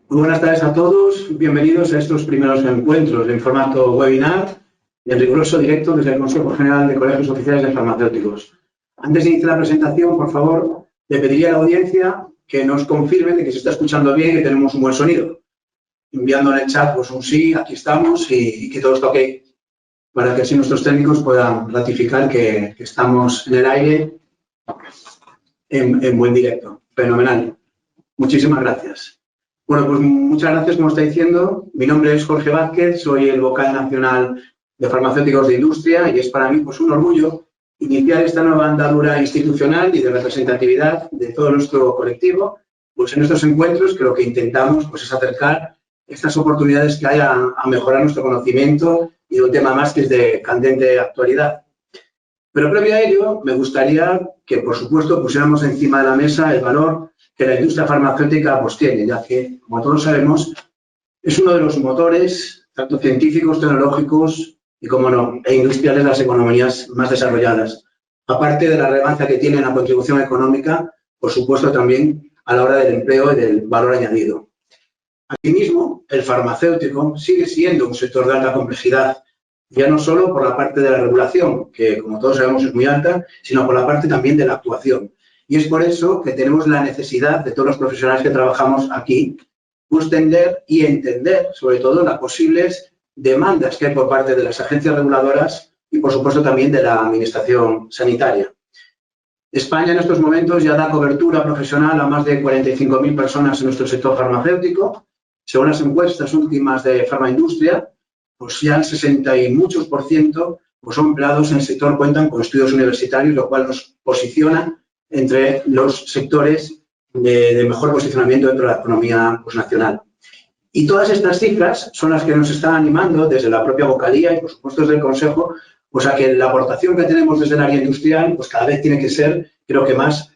Muy buenas tardes a todos. Bienvenidos a estos primeros encuentros en formato webinar y en riguroso directo desde el Consejo General de Colegios Oficiales de Farmacéuticos. Antes de iniciar la presentación, por favor, le pediría a la audiencia que nos confirmen de que se está escuchando bien y que tenemos un buen sonido. Enviando en el chat pues un sí, aquí estamos y que todo está ok, para que así nuestros técnicos puedan ratificar que estamos en el aire en buen directo. Fenomenal. Muchísimas gracias. Bueno, pues muchas gracias, como está diciendo. Mi nombre es Jorge Vázquez, soy el vocal nacional de farmacéuticos de industria y es para mí pues, un orgullo iniciar esta nueva andadura institucional y de representatividad de todo nuestro colectivo, pues en estos encuentros que lo que intentamos pues, es acercar estas oportunidades que hay a mejorar nuestro conocimiento y un tema más que es de candente actualidad. Pero previo a ello, me gustaría que, por supuesto, pusiéramos encima de la mesa el valor que la industria farmacéutica pues, tiene, ya que, como todos sabemos, es uno de los motores, tanto científicos, tecnológicos y, como no, industriales de las economías más desarrolladas. Aparte de la relevancia que tiene en la contribución económica, por supuesto, también a la hora del empleo y del valor añadido. Asimismo, el farmacéutico sigue siendo un sector de alta complejidad, ya no solo por la parte de la regulación, que como todos sabemos es muy alta, sino por la parte también de la actuación. Y es por eso que tenemos la necesidad de todos los profesionales que trabajamos aquí, extender y entender, sobre todo, las posibles demandas que hay por parte de las agencias reguladoras y, por supuesto, también de la administración sanitaria. España en estos momentos ya da cobertura profesional a más de 45.000 personas en nuestro sector farmacéutico. Según las encuestas últimas de Farmaindustria, pues ya el 60 y muchos % pues son empleados en el sector cuentan con estudios universitarios, lo cual nos posiciona entre los sectores de mejor posicionamiento dentro de la economía pues, nacional. Y todas estas cifras son las que nos están animando desde la propia vocalía y, por supuesto, desde el Consejo, pues a que la aportación que tenemos desde el área industrial pues cada vez tiene que ser, creo que más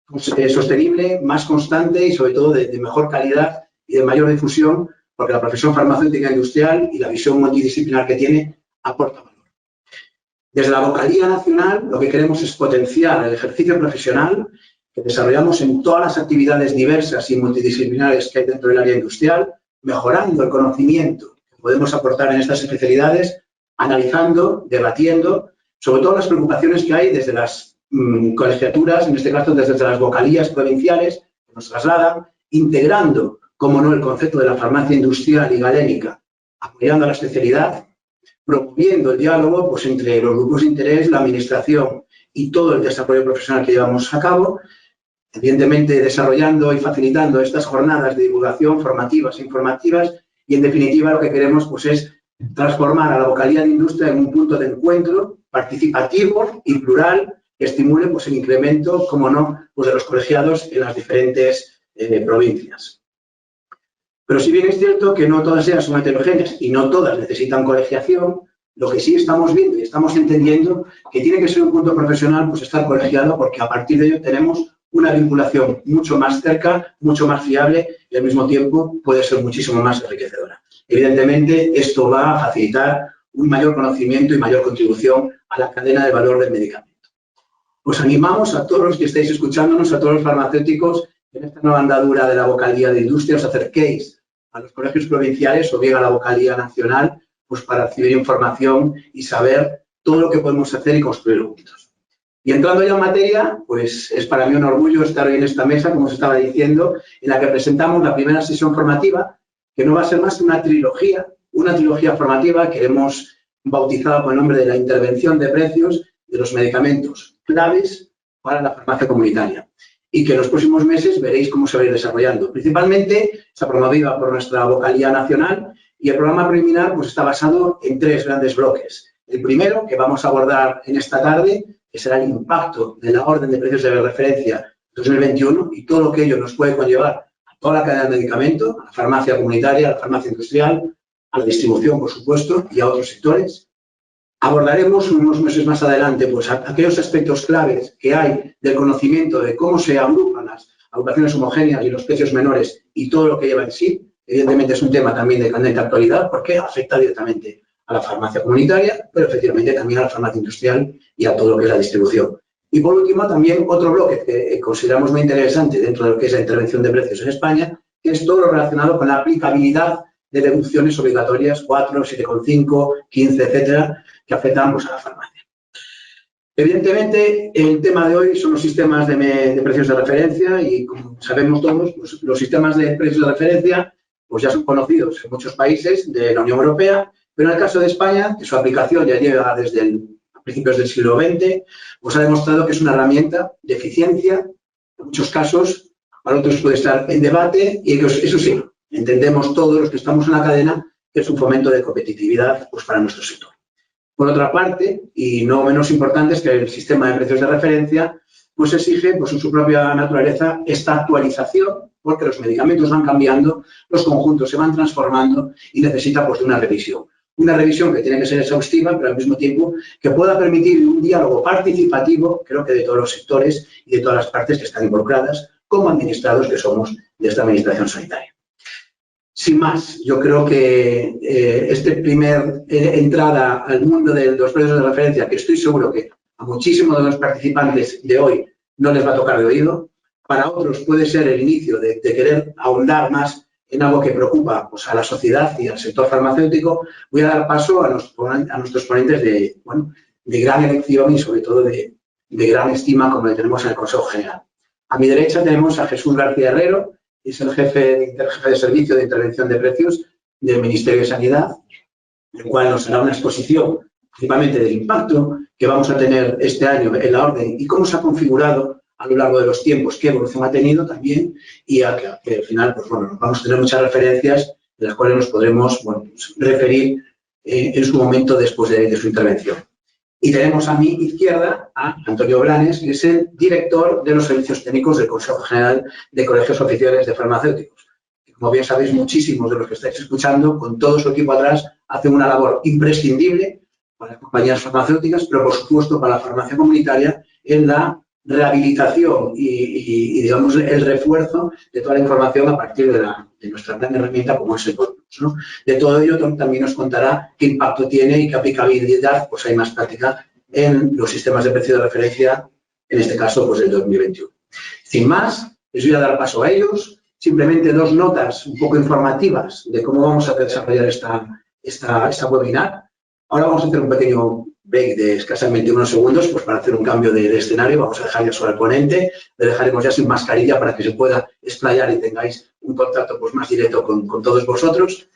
pues, sostenible, más constante y, sobre todo, de mejor calidad y de mayor difusión, porque la profesión farmacéutica industrial y la visión multidisciplinar que tiene aporta valor. Desde la vocalía nacional lo que queremos es potenciar el ejercicio profesional que desarrollamos en todas las actividades diversas y multidisciplinares que hay dentro del área industrial, mejorando el conocimiento que podemos aportar en estas especialidades, analizando, debatiendo, sobre todo las preocupaciones que hay desde las colegiaturas, en este caso desde las vocalías provinciales, que nos trasladan, integrando, como no, el concepto de la farmacia industrial y galénica, apoyando a la especialidad, promoviendo el diálogo pues, entre los grupos de interés, la administración y todo el desarrollo profesional que llevamos a cabo, evidentemente desarrollando y facilitando estas jornadas de divulgación formativas e informativas y, en definitiva, lo que queremos pues, es transformar a la vocalía de industria en un punto de encuentro participativo y plural que estimule pues, el incremento, como no, pues, de los colegiados en las diferentes provincias. Pero si bien es cierto que no todas ellas son heterogéneas y no todas necesitan colegiación, lo que sí estamos viendo y estamos entendiendo que tiene que ser un punto profesional pues estar colegiado porque a partir de ello tenemos una vinculación mucho más cerca, mucho más fiable y al mismo tiempo puede ser muchísimo más enriquecedora. Evidentemente, esto va a facilitar un mayor conocimiento y mayor contribución a la cadena de valor del medicamento. Os animamos a todos los que estáis escuchándonos, a todos los farmacéuticos, en esta nueva andadura de la vocalía de industria, os acerquéis a los colegios provinciales o bien a la vocalía nacional pues para recibir información y saber todo lo que podemos hacer y construirlo juntos. Y entrando ya en materia, pues es para mí un orgullo estar hoy en esta mesa, como os estaba diciendo, en la que presentamos la primera sesión formativa, que no va a ser más que una trilogía formativa que hemos bautizado con el nombre de la intervención de precios de los medicamentos claves para la farmacia comunitaria. Y que en los próximos meses veréis cómo se va a ir desarrollando. Principalmente está promovida por nuestra vocalía nacional y el programa preliminar pues, está basado en 3 grandes bloques. El primero, que vamos a abordar en esta tarde, que será el impacto de la orden de precios de referencia 2021 y todo lo que ello nos puede conllevar a toda la cadena de medicamento, a la farmacia comunitaria, a la farmacia industrial, a la distribución, por supuesto, y a otros sectores. Abordaremos unos meses más adelante pues, aquellos aspectos claves que hay del conocimiento de cómo se agrupan las agrupaciones homogéneas y los precios menores y todo lo que lleva en sí. Evidentemente es un tema también de candente actualidad porque afecta directamente a la farmacia comunitaria, pero efectivamente también a la farmacia industrial y a todo lo que es la distribución. Y por último, también otro bloque que consideramos muy interesante dentro de lo que es la intervención de precios en España, que es todo lo relacionado con la aplicabilidad de deducciones obligatorias 4, 7,5, 15, etcétera, que afectan pues, a la farmacia. Evidentemente, el tema de hoy son los sistemas de precios de referencia y, como sabemos todos, pues, los sistemas de precios de referencia pues, ya son conocidos en muchos países de la Unión Europea, pero en el caso de España, que su aplicación ya llega desde principios del siglo XX, pues ha demostrado que es una herramienta de eficiencia, en muchos casos, para otros puede estar en debate y eso sí, entendemos todos los que estamos en la cadena que es un fomento de competitividad pues, para nuestro sector. Por otra parte, y no menos importante, es que el sistema de precios de referencia pues exige pues, en su propia naturaleza esta actualización, porque los medicamentos van cambiando, los conjuntos se van transformando y necesita pues, de una revisión. Una revisión que tiene que ser exhaustiva, pero al mismo tiempo que pueda permitir un diálogo participativo, creo que de todos los sectores y de todas las partes que están involucradas, como administrados que somos de esta administración sanitaria. Sin más, yo creo que esta primera entrada al mundo de los precios de referencia, que estoy seguro que a muchísimos de los participantes de hoy no les va a tocar de oído, para otros puede ser el inicio de querer ahondar más en algo que preocupa pues, a la sociedad y al sector farmacéutico. Voy a dar paso a nuestros ponentes de gran elección y sobre todo de gran estima como le tenemos en el Consejo General. A mi derecha tenemos a Jesús García Herrero, es el jefe de servicio de intervención de precios del Ministerio de Sanidad, el cual nos hará una exposición principalmente del impacto que vamos a tener este año en la orden y cómo se ha configurado a lo largo de los tiempos, qué evolución ha tenido también y que al final pues, bueno, vamos a tener muchas referencias de las cuales nos podremos pues, referir en su momento después de su intervención. Y tenemos a mi izquierda a Antonio Blanes, que es el director de los servicios técnicos del Consejo General de Colegios Oficiales de Farmacéuticos. Como bien sabéis, muchísimos de los que estáis escuchando, con todo su equipo atrás, hacen una labor imprescindible para las compañías farmacéuticas, pero por supuesto para la farmacia comunitaria en la rehabilitación y digamos, el refuerzo de toda la información a partir de nuestra gran herramienta como es el Bonus, ¿no? De todo ello también nos contará qué impacto tiene y qué aplicabilidad pues, hay más práctica en los sistemas de precio de referencia, en este caso, pues del 2021. Sin más, les voy a dar paso a ellos. Simplemente dos notas un poco informativas de cómo vamos a desarrollar esta webinar. Ahora vamos a hacer un pequeño break de escasamente unos segundos pues para hacer un cambio de escenario. Vamos a dejar ya sobre el ponente, le dejaremos ya sin mascarilla para que se pueda explayar y tengáis un contacto pues, más directo con todos vosotros.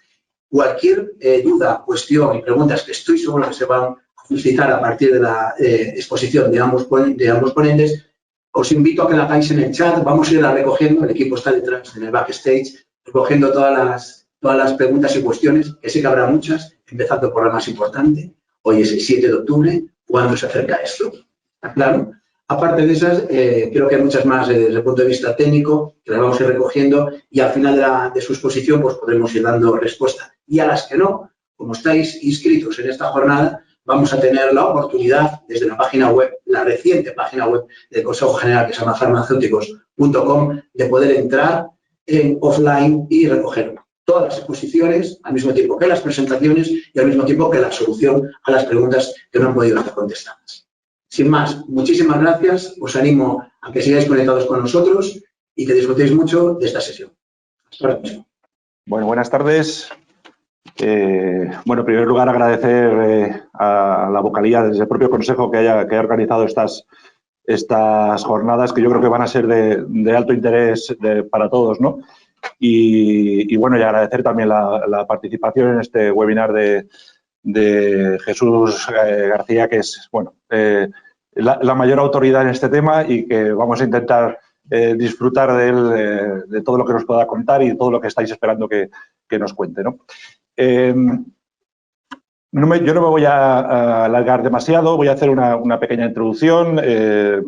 Cualquier duda, cuestión y preguntas que estoy seguro que se van a suscitar a partir de la exposición de ambos ponentes, os invito a que la hagáis en el chat. Vamos a irla recogiendo, el equipo está detrás en el backstage, recogiendo todas las preguntas y cuestiones, que sé que habrá muchas, empezando por la más importante. Hoy es el 7 de octubre, ¿cuándo se acerca esto? ¿Está claro? Aparte de esas, creo que hay muchas más desde el punto de vista técnico, que las vamos a ir recogiendo y al final de su exposición pues, podremos ir dando respuesta. Y a las que no, como estáis inscritos en esta jornada, vamos a tener la oportunidad desde la página web, la reciente página web del Consejo General, que se llama farmacéuticos.com, de poder entrar en offline y recoger todas las exposiciones al mismo tiempo que las presentaciones y al mismo tiempo que la solución a las preguntas que no han podido ser contestadas. Sin más, muchísimas gracias. Os animo a que sigáis conectados con nosotros y que disfrutéis mucho de esta sesión. Hasta ahora mismo. Bueno, buenas tardes. Bueno, en primer lugar, agradecer a la vocalía desde el propio Consejo que haya organizado estas jornadas, que yo creo que van a ser de alto interés para todos, ¿no? Y bueno, y agradecer también la participación en este webinar de Jesús García, que es, bueno, la mayor autoridad en este tema y que vamos a intentar disfrutar de él, de todo lo que nos pueda contar y de todo lo que estáis esperando que nos cuente, ¿no? Yo no me voy a alargar demasiado, voy a hacer una pequeña introducción.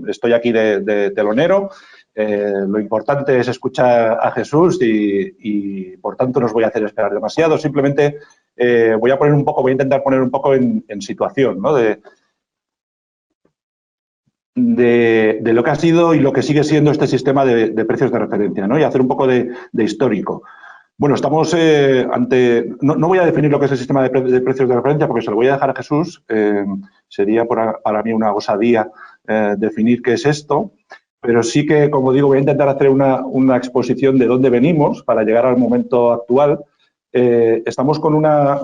Estoy aquí de telonero. Lo importante es escuchar a Jesús y por tanto no os voy a hacer esperar demasiado. Simplemente voy a intentar poner un poco en situación, ¿no? de lo que ha sido y lo que sigue siendo este sistema de precios de referencia, ¿no? Y hacer un poco de histórico. Bueno, estamos ante... No voy a definir lo que es el sistema de precios de referencia porque se lo voy a dejar a Jesús. Sería para mí una osadía definir qué es esto. pero sí que, como digo, voy a intentar hacer una exposición de dónde venimos para llegar al momento actual. Estamos con una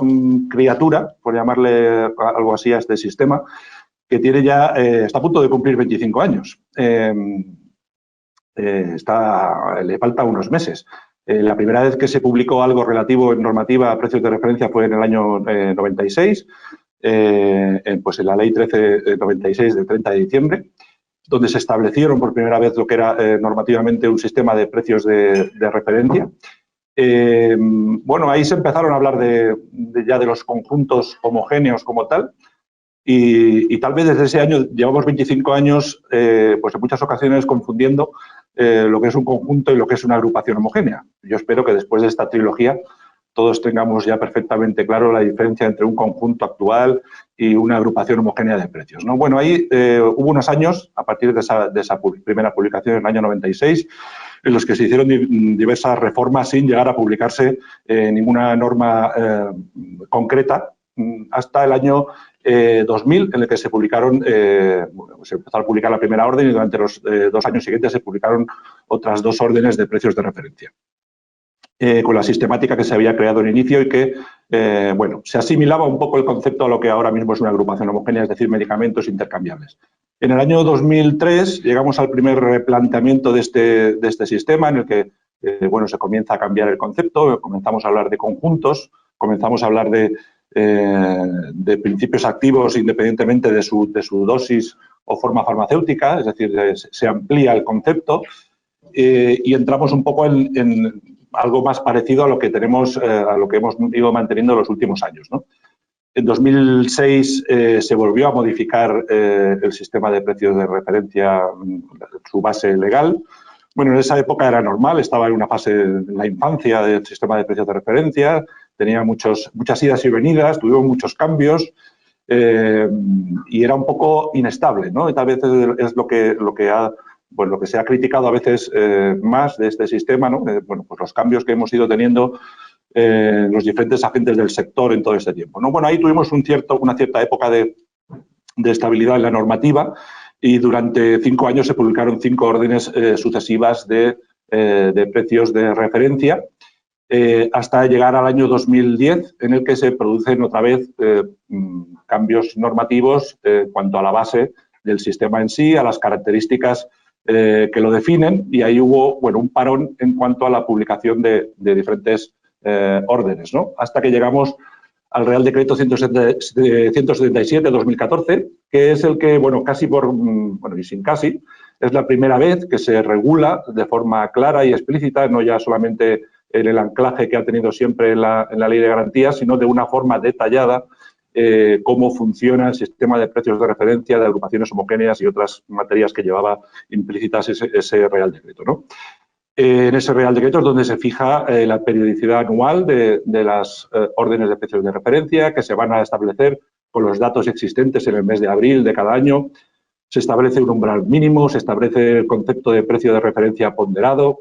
criatura, por llamarle algo así a este sistema, que tiene ya, está a punto de cumplir 25 años. Le falta unos meses. La primera vez que se publicó algo relativo en normativa a precios de referencia fue en el año 96, pues en la Ley 1396 del 30 de diciembre, donde se establecieron por primera vez lo que era normativamente un sistema de precios de referencia. Bueno, ahí se empezaron a hablar ya de los conjuntos homogéneos como tal, y tal vez desde ese año, llevamos 25 años, pues en muchas ocasiones confundiendo lo que es un conjunto y lo que es una agrupación homogénea. Yo espero que después de esta trilogía todos tengamos ya perfectamente claro la diferencia entre un conjunto actual y una agrupación homogénea de precios, ¿no? Bueno, ahí hubo unos años, a partir de esa primera publicación en el año 96, en los que se hicieron diversas reformas sin llegar a publicarse ninguna norma concreta, hasta el año 2000, en el que se publicaron, se empezó a publicar la primera orden y durante los 2 años siguientes se publicaron otras 2 órdenes de precios de referencia. Con la sistemática que se había creado en inicio y que, bueno, se asimilaba un poco el concepto a lo que ahora mismo es una agrupación homogénea, es decir, medicamentos intercambiables. En el año 2003 llegamos al primer replanteamiento de este sistema, en el que, bueno, se comienza a cambiar el concepto, comenzamos a hablar de conjuntos, comenzamos a hablar de principios activos independientemente de su dosis o forma farmacéutica, es decir, se amplía el concepto y entramos un poco en algo más parecido a lo que tenemos, a lo que hemos ido manteniendo en los últimos años, ¿no? En 2006 se volvió a modificar el sistema de precios de referencia, su base legal. Bueno, en esa época era normal, estaba en una fase en la infancia del sistema de precios de referencia, tenía muchas idas y venidas, tuvimos muchos cambios y era un poco inestable, ¿no? Y tal vez es lo que se ha criticado a veces más de este sistema, ¿no? Bueno, pues los cambios que hemos ido teniendo los diferentes agentes del sector en todo este tiempo, ¿no? Bueno, ahí tuvimos una cierta época de estabilidad en la normativa y durante 5 años se publicaron 5 órdenes sucesivas de precios de referencia hasta llegar al año 2010, en el que se producen otra vez cambios normativos en cuanto a la base del sistema en sí, a las características que lo definen, y ahí hubo, bueno, un parón en cuanto a la publicación de diferentes órdenes, ¿no? Hasta que llegamos al Real Decreto 177/2014, que es el que, bueno, y sin casi, es la primera vez que se regula de forma clara y explícita, no ya solamente en el anclaje que ha tenido siempre en la Ley de Garantías, sino de una forma detallada cómo funciona el sistema de precios de referencia, de agrupaciones homogéneas y otras materias que llevaba implícitas ese Real Decreto, ¿no? En ese Real Decreto es donde se fija la periodicidad anual de las órdenes de precios de referencia que se van a establecer con los datos existentes en el mes de abril de cada año. Se establece un umbral mínimo, se establece el concepto de precio de referencia ponderado.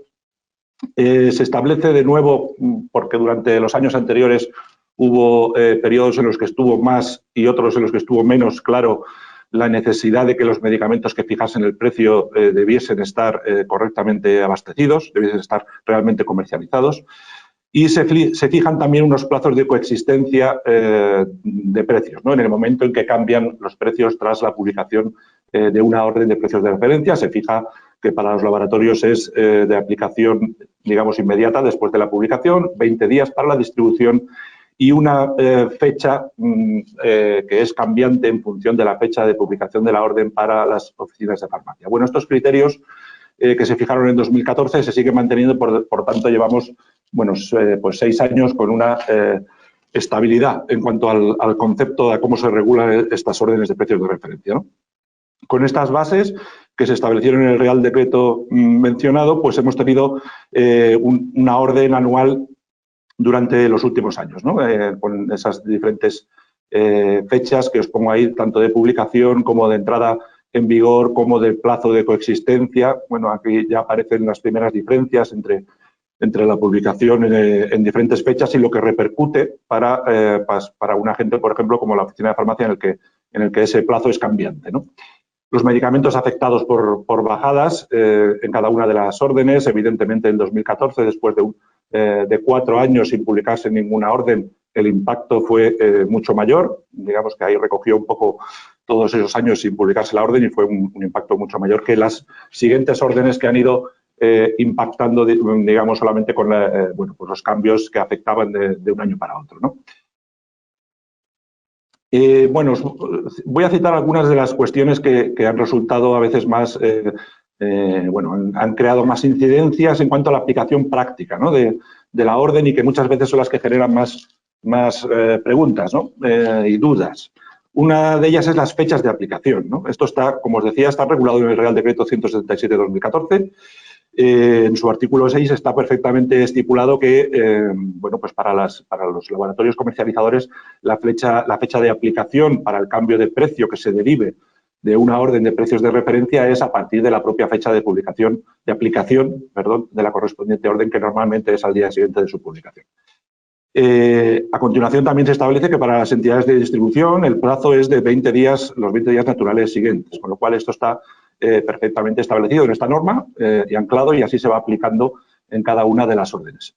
Se establece de nuevo, porque durante los años anteriores hubo periodos en los que estuvo más y otros en los que estuvo menos claro la necesidad de que los medicamentos que fijasen el precio debiesen estar correctamente abastecidos, debiesen estar realmente comercializados. Y se fijan también unos plazos de coexistencia de precios, ¿no? En el momento en que cambian los precios tras la publicación de una orden de precios de referencia, se fija que para los laboratorios es de aplicación, digamos, inmediata después de la publicación, 20 días para la distribución y una fecha que es cambiante en función de la fecha de publicación de la orden para las oficinas de farmacia. Bueno, estos criterios que se fijaron en 2014 se siguen manteniendo, por tanto, llevamos pues 6 años con una estabilidad en cuanto al concepto de cómo se regulan estas órdenes de precios de referencia, ¿no? Con estas bases que se establecieron en el Real Decreto mencionado, pues hemos tenido una orden anual durante los últimos años, ¿no? Con esas diferentes fechas que os pongo ahí, tanto de publicación como de entrada en vigor, como de plazo de coexistencia. Bueno, aquí ya aparecen las primeras diferencias entre la publicación en diferentes fechas y lo que repercute para un agente, por ejemplo, como la oficina de farmacia, en el que ese plazo es cambiante, ¿no? Los medicamentos afectados por bajadas en cada una de las órdenes, evidentemente en 2014, después de 4 años sin publicarse ninguna orden, el impacto fue mucho mayor. Digamos que ahí recogió un poco todos esos años sin publicarse la orden y fue un impacto mucho mayor que las siguientes órdenes que han ido impactando, digamos, solamente con pues los cambios que afectaban de un año para otro, ¿no? Bueno, voy a citar algunas de las cuestiones que han resultado a veces más, bueno, han creado más incidencias en cuanto a la aplicación práctica, ¿no?, de la orden, y que muchas veces son las que generan más preguntas, ¿no?, y dudas. Una de ellas es las fechas de aplicación, ¿no? Esto está, como os decía, está regulado en el Real Decreto 177/2014. En su artículo 6 está perfectamente estipulado que, bueno, pues para los laboratorios comercializadores la fecha de aplicación para el cambio de precio que se derive de una orden de precios de referencia es a partir de la propia fecha de aplicación de la correspondiente orden, que normalmente es al día siguiente de su publicación. A continuación, también se establece que para las entidades de distribución el plazo es de 20 días, los 20 días naturales siguientes, con lo cual esto está perfectamente establecido en esta norma y anclado, y así se va aplicando en cada una de las órdenes.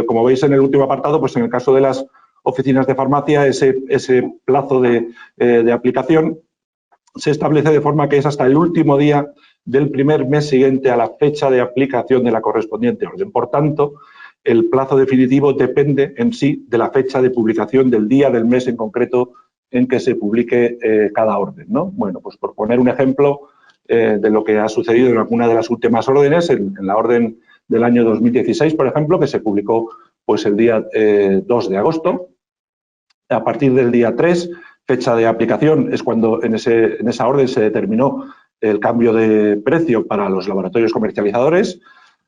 Como veis en el último apartado, pues en el caso de las oficinas de farmacia, ese plazo de aplicación se establece de forma que es hasta el último día del primer mes siguiente a la fecha de aplicación de la correspondiente orden. Por tanto, el plazo definitivo depende en sí de la fecha de publicación del día del mes en concreto en que se publique cada orden, ¿no? Bueno, pues por poner un ejemplo de lo que ha sucedido en alguna de las últimas órdenes, en la orden del año 2016, por ejemplo, que se publicó pues el día 2 de agosto. A partir del día 3, fecha de aplicación, es cuando en esa orden se determinó el cambio de precio para los laboratorios comercializadores.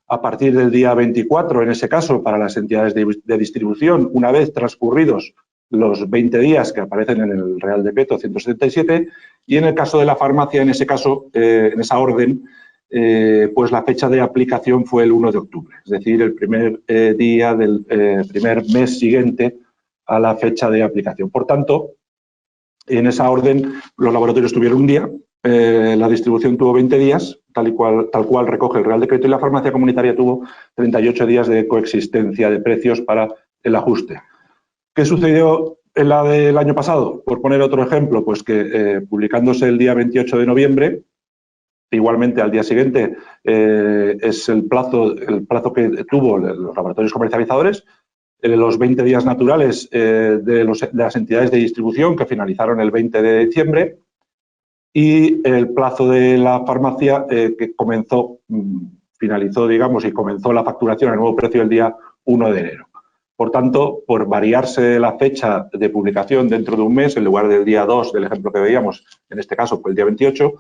A partir del día 24, en ese caso, para las entidades de distribución, una vez transcurridos los 20 días que aparecen en el Real Decreto 177, y en el caso de la farmacia, en ese caso, en esa orden, pues la fecha de aplicación fue el 1 de octubre, es decir, el primer día del primer mes siguiente a la fecha de aplicación. Por tanto, en esa orden los laboratorios tuvieron un día, la distribución tuvo 20 días, tal cual recoge el Real Decreto, y la farmacia comunitaria tuvo 38 días de coexistencia de precios para el ajuste. ¿Qué sucedió en la del año pasado? Por poner otro ejemplo, pues que publicándose el día 28 de noviembre, igualmente al día siguiente es el plazo que tuvo los laboratorios comercializadores, los 20 días naturales de las entidades de distribución, que finalizaron el 20 de diciembre, y el plazo de la farmacia que finalizó, digamos, y comenzó la facturación al nuevo precio el día 1 de enero. Por tanto, por variarse la fecha de publicación dentro de un mes, en lugar del día 2 del ejemplo que veíamos, en este caso fue el día 28,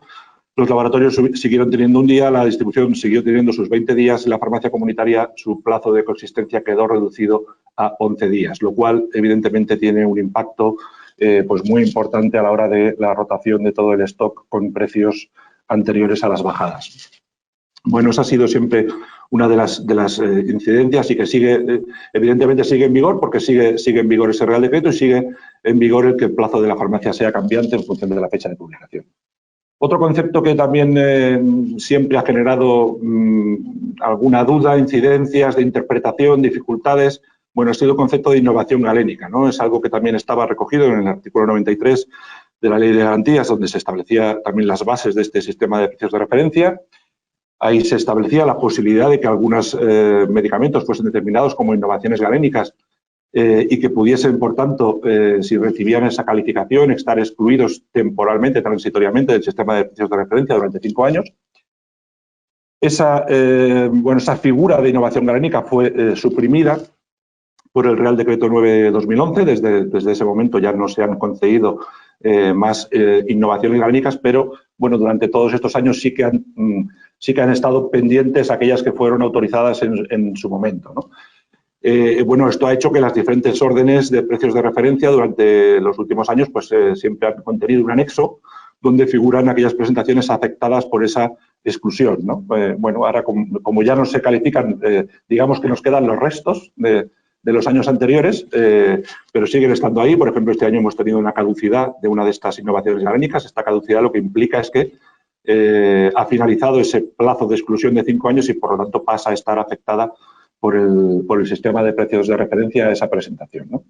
los laboratorios siguieron teniendo un día, la distribución siguió teniendo sus 20 días y la farmacia comunitaria su plazo de coexistencia quedó reducido a 11 días, lo cual evidentemente tiene un impacto pues muy importante a la hora de la rotación de todo el stock con precios anteriores a las bajadas. Bueno, esa ha sido siempre una de las incidencias, y que sigue, evidentemente sigue en vigor, porque sigue en vigor ese Real Decreto y sigue en vigor el que el plazo de la farmacia sea cambiante en función de la fecha de publicación. Otro concepto que también siempre ha generado alguna duda, incidencias de interpretación, dificultades, bueno, ha sido el concepto de innovación galénica, ¿no? Es algo que también estaba recogido en el artículo 93 de la Ley de Garantías, donde se establecía también las bases de este sistema de precios de referencia. Ahí se establecía la posibilidad de que algunos medicamentos fuesen determinados como innovaciones galénicas y que pudiesen, por tanto, si recibían esa calificación, estar excluidos temporalmente, transitoriamente del sistema de precios de referencia durante 5 años. Esa figura de innovación galénica fue suprimida por el Real Decreto 9/2011. Desde ese momento ya no se han concedido más innovaciones galénicas, pero bueno, durante todos estos años sí que han estado pendientes aquellas que fueron autorizadas en su momento, ¿no? Bueno, esto ha hecho que las diferentes órdenes de precios de referencia durante los últimos años pues siempre han contenido un anexo donde figuran aquellas presentaciones afectadas por esa exclusión, ¿no? Bueno, ahora como ya no se califican, digamos que nos quedan los restos de los años anteriores, pero siguen estando ahí. Por ejemplo, este año hemos tenido una caducidad de una de estas innovaciones galénicas. Esta caducidad lo que implica es que ha finalizado ese plazo de exclusión de 5 años y, por lo tanto, pasa a estar afectada por el sistema de precios de referencia a esa presentación, ¿no?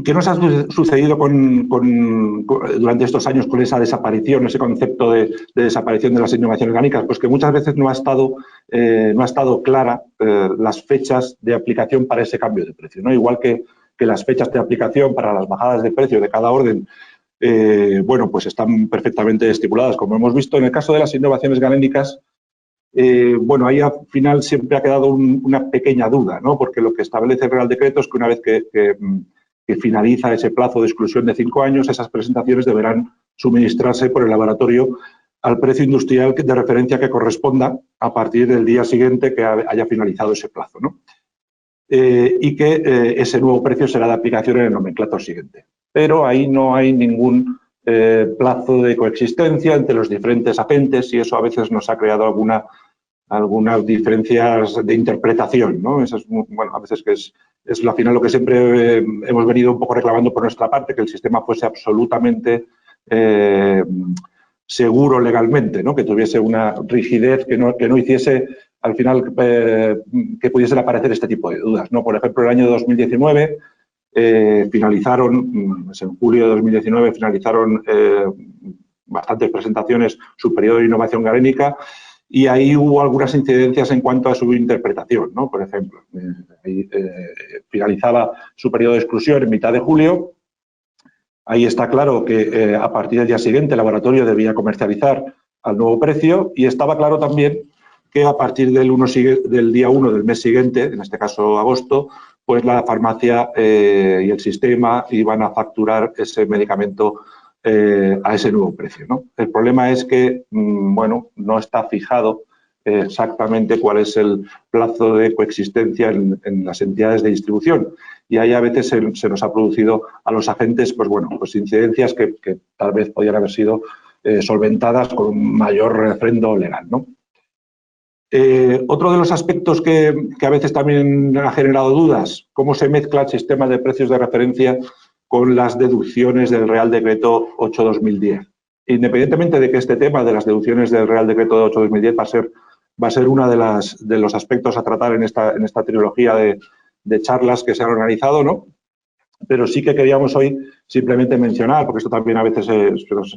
¿Qué nos ha sucedido durante estos años con esa desaparición, ese concepto de desaparición de las innovaciones orgánicas? Pues que muchas veces no ha estado clara las fechas de aplicación para ese cambio de precio, ¿no? Igual que las fechas de aplicación para las bajadas de precio de cada orden, bueno, pues están perfectamente estipuladas, como hemos visto. En el caso de las innovaciones galénicas, bueno, ahí al final siempre ha quedado una pequeña duda, ¿no? Porque lo que establece el Real Decreto es que una vez que finaliza ese plazo de exclusión de 5 años, esas presentaciones deberán suministrarse por el laboratorio al precio industrial de referencia que corresponda a partir del día siguiente que haya finalizado ese plazo, ¿no? Y que ese nuevo precio será de aplicación en el nomenclátor siguiente. Pero ahí no hay ningún plazo de coexistencia entre los diferentes agentes y eso a veces nos ha creado algunas diferencias de interpretación, ¿no? Eso es, bueno, a veces que es al final lo que siempre hemos venido un poco reclamando por nuestra parte, que el sistema fuese absolutamente seguro legalmente, ¿no? Que tuviese una rigidez que no hiciese al final que pudiesen aparecer este tipo de dudas, ¿no? Por ejemplo, el año 2019 finalizaron, en julio de 2019 finalizaron bastantes presentaciones su periodo de innovación galénica y ahí hubo algunas incidencias en cuanto a su interpretación, ¿no? Por ejemplo, finalizaba su periodo de exclusión en mitad de julio. Ahí está claro que a partir del día siguiente el laboratorio debía comercializar al nuevo precio y estaba claro también que a partir del día 1 del mes siguiente, en este caso agosto, pues la farmacia y el sistema iban a facturar ese medicamento a ese nuevo precio, ¿no? El problema es que, bueno, no está fijado exactamente cuál es el plazo de coexistencia en las entidades de distribución y ahí a veces se nos ha producido a los agentes, pues bueno, pues incidencias que tal vez podrían haber sido solventadas con un mayor refrendo legal, ¿no? Otro de los aspectos que a veces también ha generado dudas, cómo se mezcla el sistema de precios de referencia con las deducciones del Real Decreto 8/2010. Independientemente de que este tema de las deducciones del Real Decreto 8/2010 va a ser uno de los aspectos a tratar en esta trilogía de charlas que se han organizado, ¿no? Pero sí que queríamos hoy simplemente mencionar, porque esto también a veces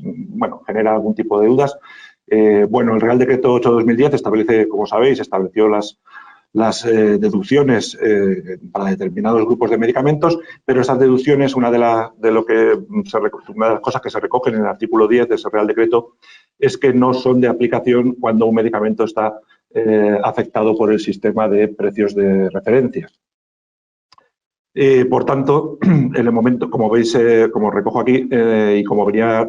bueno, genera algún tipo de dudas. Bueno, el Real Decreto 8/2010 establece, como sabéis, estableció las deducciones para determinados grupos de medicamentos, pero esas deducciones, una de las cosas que se recogen en el artículo 10 de ese Real Decreto es que no son de aplicación cuando un medicamento está afectado por el sistema de precios de referencia. Por tanto, en el momento, como veis, como recojo aquí y como venía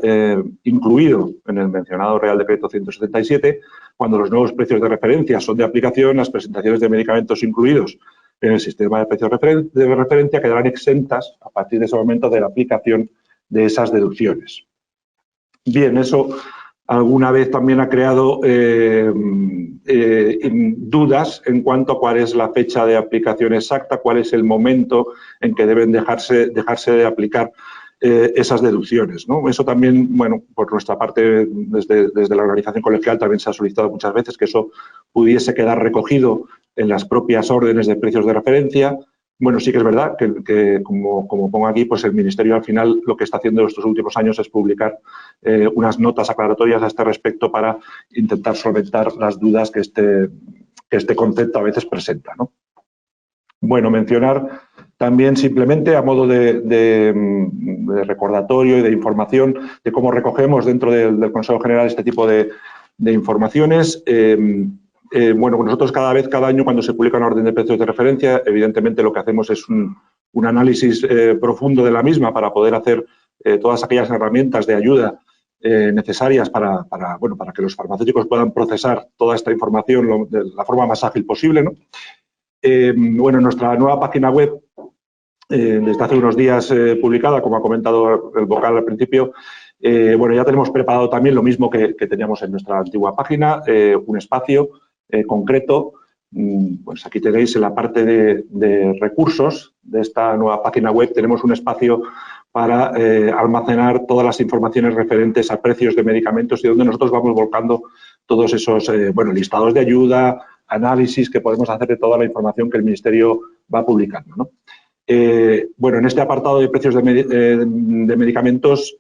incluido en el mencionado Real Decreto 177, cuando los nuevos precios de referencia son de aplicación, las presentaciones de medicamentos incluidos en el sistema de precios de referencia quedarán exentas a partir de ese momento de la aplicación de esas deducciones. Bien, eso alguna vez también ha creado dudas en cuanto a cuál es la fecha de aplicación exacta, cuál es el momento en que deben dejarse de aplicar esas deducciones, ¿no? Eso también, bueno, por nuestra parte, desde la organización colegial también se ha solicitado muchas veces que eso pudiese quedar recogido en las propias órdenes de precios de referencia. Bueno, sí que es verdad que como pongo aquí, pues el Ministerio al final lo que está haciendo en estos últimos años es publicar unas notas aclaratorias a este respecto para intentar solventar las dudas que este concepto a veces presenta, ¿no? Bueno, mencionar también simplemente a modo de recordatorio y de información de cómo recogemos dentro del Consejo General este tipo de informaciones. Bueno, nosotros cada año cuando se publica una orden de precios de referencia, evidentemente lo que hacemos es un análisis profundo de la misma para poder hacer todas aquellas herramientas de ayuda necesarias para que los farmacéuticos puedan procesar toda esta información de la forma más ágil posible, ¿no? Bueno, nuestra nueva página web, desde hace unos días publicada, como ha comentado el vocal al principio, bueno, ya tenemos preparado también lo mismo que teníamos en nuestra antigua página, un espacio concreto. Pues aquí tenéis en la parte de recursos de esta nueva página web, tenemos un espacio para almacenar todas las informaciones referentes a precios de medicamentos y donde nosotros vamos volcando todos esos listados de ayuda, análisis que podemos hacer de toda la información que el Ministerio va publicando, ¿no? En este apartado de precios de medicamentos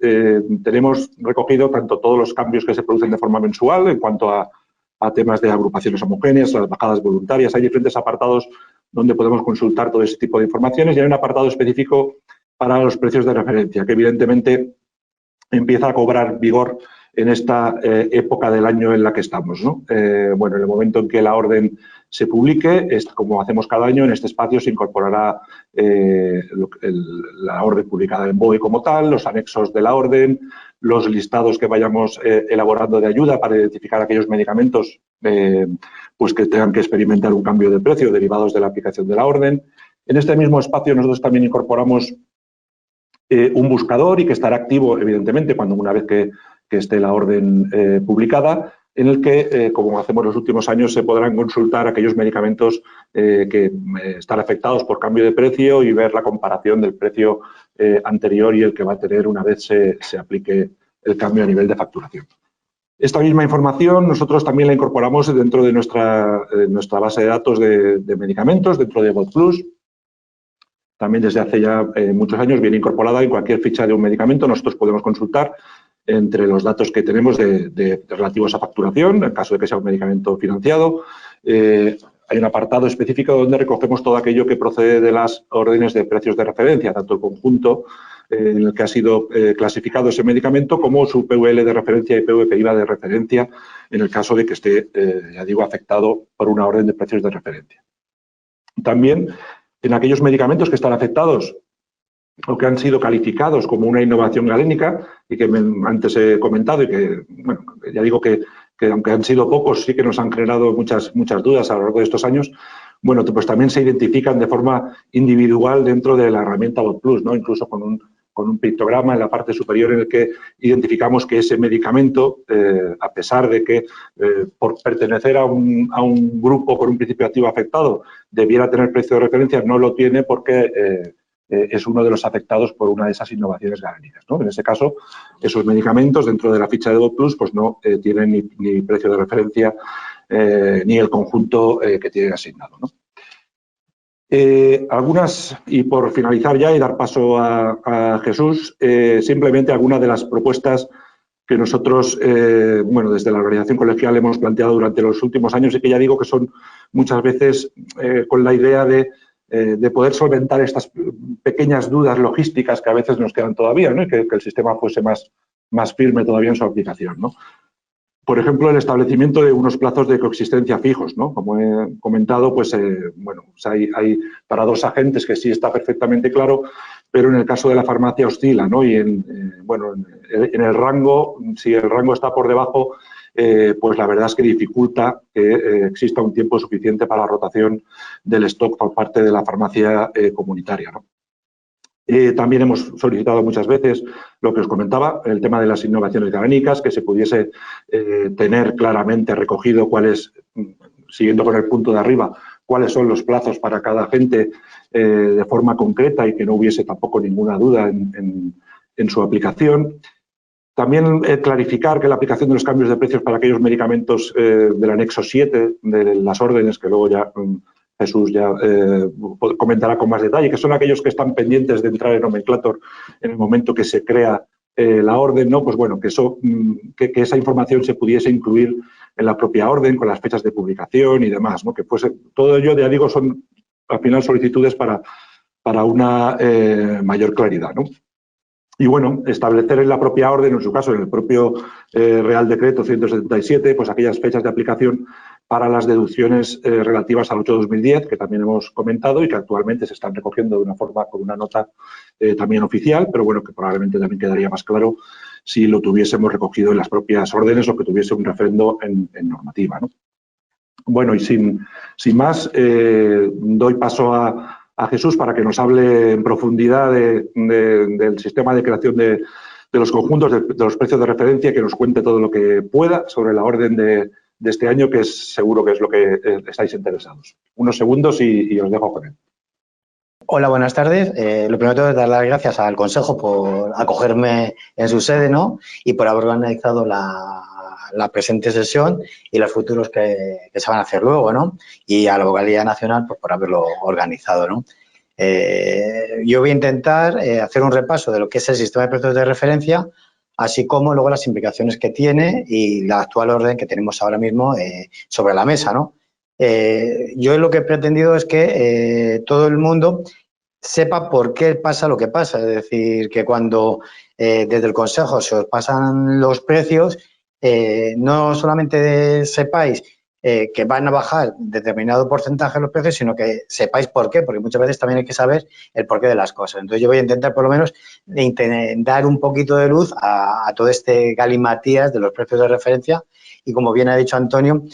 tenemos recogido tanto todos los cambios que se producen de forma mensual en cuanto a temas de agrupaciones homogéneas, las bajadas voluntarias. Hay diferentes apartados donde podemos consultar todo ese tipo de informaciones y hay un apartado específico para los precios de referencia, que evidentemente empieza a cobrar vigor en esta época del año en la que estamos, ¿no? En el momento en que la orden se publique, como hacemos cada año, en este espacio se incorporará la orden publicada en BOE como tal, los anexos de la orden, los listados que vayamos elaborando de ayuda para identificar aquellos medicamentos que tengan que experimentar un cambio de precio derivados de la aplicación de la orden. En este mismo espacio nosotros también incorporamos un buscador y que estará activo, evidentemente, una vez que esté la orden publicada, en el que, como hacemos los últimos años, se podrán consultar aquellos medicamentos que están afectados por cambio de precio y ver la comparación del precio anterior y el que va a tener una vez se aplique el cambio a nivel de facturación. Esta misma información nosotros también la incorporamos dentro de nuestra base de datos de medicamentos, dentro de BotPlus. También desde hace ya muchos años viene incorporada en cualquier ficha de un medicamento. Nosotros podemos consultar entre los datos que tenemos relativos a facturación, en el caso de que sea un medicamento financiado. Hay un apartado específico donde recogemos todo aquello que procede de las órdenes de precios de referencia, tanto el conjunto en el que ha sido clasificado ese medicamento como su PVL de referencia y PVPIVA de referencia en el caso de que esté, ya digo, afectado por una orden de precios de referencia. También en aquellos medicamentos que están afectados o que han sido calificados como una innovación galénica y que antes he comentado y que, ya digo que aunque han sido pocos, sí que nos han generado muchas dudas a lo largo de estos años, pues también se identifican de forma individual dentro de la herramienta BotPlus, ¿no? Incluso con un pictograma en la parte superior en el que identificamos que ese medicamento, a pesar de que por pertenecer a un grupo con un principio activo afectado debiera tener precio de referencia, no lo tiene porque es uno de los afectados por una de esas innovaciones galénicas, ¿no? En ese caso, esos medicamentos dentro de la ficha de BotPlus pues no tienen ni precio de referencia ni el conjunto que tienen asignado, ¿no? Algunas, y por finalizar ya y dar paso a Jesús, simplemente algunas de las propuestas que nosotros, desde la organización colegial hemos planteado durante los últimos años y que ya digo que son muchas veces con la idea de poder solventar estas pequeñas dudas logísticas que a veces nos quedan todavía, ¿no? Y que el sistema fuese más firme todavía en su aplicación, ¿no? Por ejemplo, el establecimiento de unos plazos de coexistencia fijos, ¿no? Como he comentado, pues hay para dos agentes que sí está perfectamente claro, pero en el caso de la farmacia oscila, ¿no? Y en el rango, si el rango está por debajo, pues la verdad es que dificulta que exista un tiempo suficiente para la rotación del stock por parte de la farmacia comunitaria, ¿no? También hemos solicitado muchas veces lo que os comentaba, el tema de las innovaciones galénicas, que se pudiese tener claramente recogido cuáles, siguiendo con el punto de arriba, cuáles son los plazos para cada agente de forma concreta y que no hubiese tampoco ninguna duda en su aplicación. También clarificar que la aplicación de los cambios de precios para aquellos medicamentos del anexo 7 de las órdenes, que luego ya Jesús ya comentará con más detalle, que son aquellos que están pendientes de entrar en nomenclator en el momento que se crea la orden, ¿no? Pues bueno, que esa información se pudiese incluir en la propia orden con las fechas de publicación y demás, ¿no? Que fuese, todo ello, ya digo, son al final solicitudes para una mayor claridad, ¿no? Y bueno, establecer en la propia orden, en su caso en el propio Real Decreto 177, pues aquellas fechas de aplicación para las deducciones relativas al 8/2010, que también hemos comentado y que actualmente se están recogiendo de una forma con una nota también oficial, pero bueno, que probablemente también quedaría más claro si lo tuviésemos recogido en las propias órdenes o que tuviese un refrendo en normativa, ¿no? Bueno, y sin más, doy paso a Jesús para que nos hable en profundidad del sistema de creación de los conjuntos, de los precios de referencia, que nos cuente todo lo que pueda sobre la orden de este año, que seguro que es lo que estáis interesados. Unos segundos y os dejo con él. Hola, buenas tardes. Lo primero es dar las gracias al Consejo por acogerme en su sede, ¿no? Y por haber organizado la presente sesión y los futuros que se van a hacer luego, ¿no? Y a la Vocalía Nacional pues, por haberlo organizado, ¿no? Yo voy a intentar hacer un repaso de lo que es el sistema de precios de referencia, así como luego las implicaciones que tiene y la actual orden que tenemos ahora mismo sobre la mesa, ¿no? Yo lo que he pretendido es que todo el mundo sepa por qué pasa lo que pasa. Es decir, que cuando desde el Consejo se os pasan los precios, no solamente sepáis que van a bajar determinado porcentaje los precios, sino que sepáis por qué, porque muchas veces también hay que saber el porqué de las cosas. Entonces yo voy a intentar por lo menos dar un poquito de luz a todo este galimatías de los precios de referencia y, como bien ha dicho Antonio,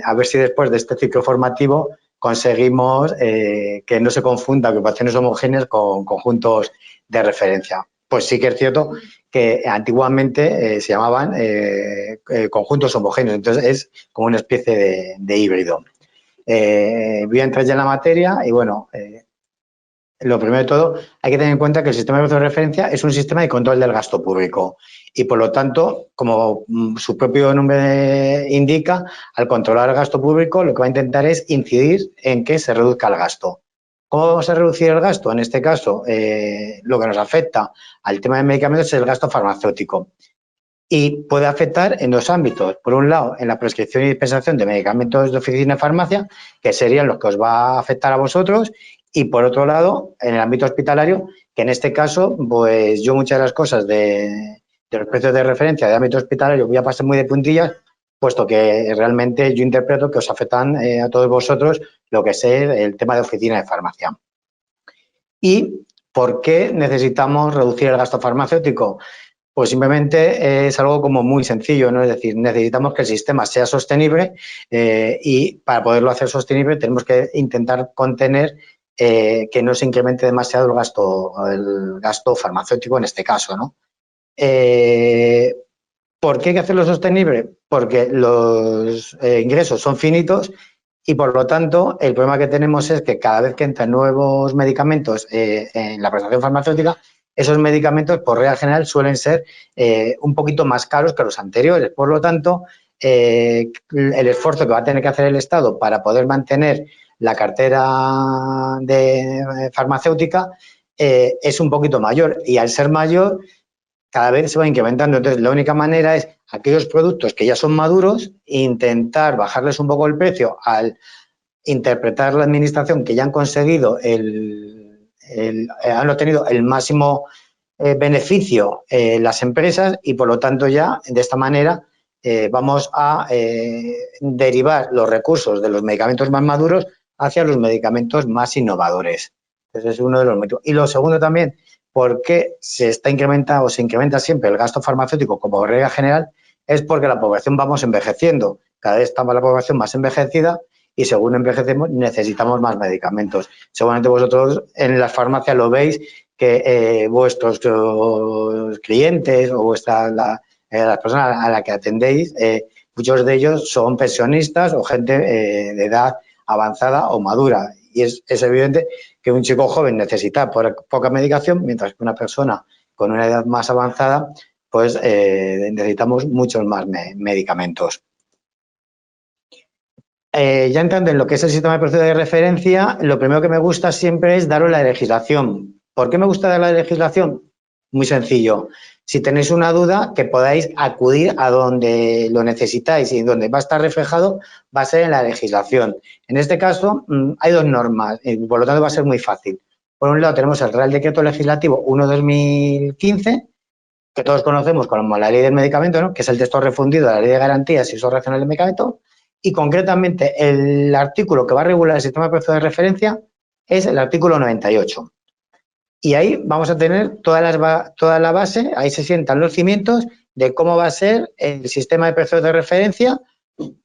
a ver si después de este ciclo formativo conseguimos que no se confunda agrupaciones homogéneas con conjuntos de referencia. Pues sí que es cierto que antiguamente se llamaban conjuntos homogéneos, entonces es como una especie de híbrido. Voy a entrar ya en la materia y, bueno, lo primero de todo, hay que tener en cuenta que el sistema de precios de referencia es un sistema de control del gasto público y, por lo tanto, como su propio nombre indica, al controlar el gasto público lo que va a intentar es incidir en que se reduzca el gasto. ¿Cómo vamos a reducir el gasto? En este caso, lo que nos afecta al tema de medicamentos es el gasto farmacéutico y puede afectar en dos ámbitos. Por un lado, en la prescripción y dispensación de medicamentos de oficina y farmacia, que serían los que os va a afectar a vosotros, y por otro lado, en el ámbito hospitalario, que en este caso, pues yo muchas de las cosas de los precios de referencia de ámbito hospitalario voy a pasar muy de puntillas, puesto que realmente yo interpreto que os afectan a todos vosotros lo que es el tema de oficina de farmacia. ¿Y por qué necesitamos reducir el gasto farmacéutico? Pues simplemente es algo como muy sencillo, ¿no? Es decir, necesitamos que el sistema sea sostenible y para poderlo hacer sostenible tenemos que intentar contener que no se incremente demasiado el gasto farmacéutico en este caso, ¿no? ¿Por qué hay que hacerlo sostenible? Porque los ingresos son finitos y, por lo tanto, el problema que tenemos es que cada vez que entran nuevos medicamentos en la prestación farmacéutica, esos medicamentos, por regla general, suelen ser un poquito más caros que los anteriores. Por lo tanto, el esfuerzo que va a tener que hacer el Estado para poder mantener la cartera de farmacéutica es un poquito mayor y, al ser mayor, cada vez se va incrementando. Entonces, la única manera es aquellos productos que ya son maduros, intentar bajarles un poco el precio al interpretar la administración que ya han conseguido han obtenido el máximo beneficio las empresas y, por lo tanto, ya de esta manera vamos a derivar los recursos de los medicamentos más maduros hacia los medicamentos más innovadores. Ese es uno de los motivos. Y lo segundo también, ¿por qué se incrementa siempre el gasto farmacéutico como regla general? Es porque la población vamos envejeciendo. Cada vez está la población más envejecida y, según envejecemos, necesitamos más medicamentos. Seguramente vosotros en las farmacias lo veis, que vuestros clientes o las personas a las que atendéis, muchos de ellos son pensionistas o gente de edad avanzada o madura. Y es evidente que un chico joven necesita poca medicación, mientras que una persona con una edad más avanzada, pues necesitamos muchos más medicamentos. Ya entrando en lo que es el sistema de precios de referencia, lo primero que me gusta siempre es daros la legislación. ¿Por qué me gusta dar la legislación? Muy sencillo. Si tenéis una duda, que podáis acudir a donde lo necesitáis y donde va a estar reflejado va a ser en la legislación. En este caso, hay dos normas y, por lo tanto, va a ser muy fácil. Por un lado, tenemos el Real Decreto Legislativo 1/2015, que todos conocemos como la Ley del Medicamento, ¿no? Que es el texto refundido de la Ley de Garantías y Uso Racional del Medicamento. Y, concretamente, el artículo que va a regular el sistema de precios de referencia es el artículo 98. Y ahí vamos a tener toda la base, ahí se sientan los cimientos de cómo va a ser el sistema de precios de referencia,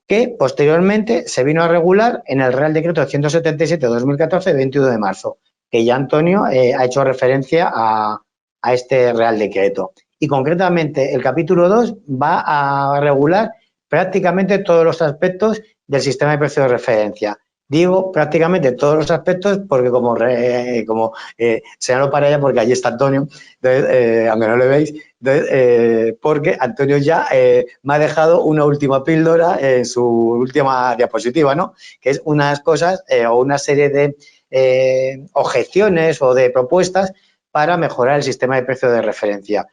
que posteriormente se vino a regular en el Real Decreto 177/2014 de 21 de marzo, que ya Antonio ha hecho referencia a este Real Decreto. Y, concretamente, el capítulo 2 va a regular prácticamente todos los aspectos del sistema de precios de referencia. Digo prácticamente todos los aspectos porque como señalo para ella porque allí está Antonio, entonces, aunque no le veis, entonces, porque Antonio ya me ha dejado una última píldora en su última diapositiva, ¿no? Que es unas cosas o una serie de objeciones o de propuestas para mejorar el sistema de precio de referencia.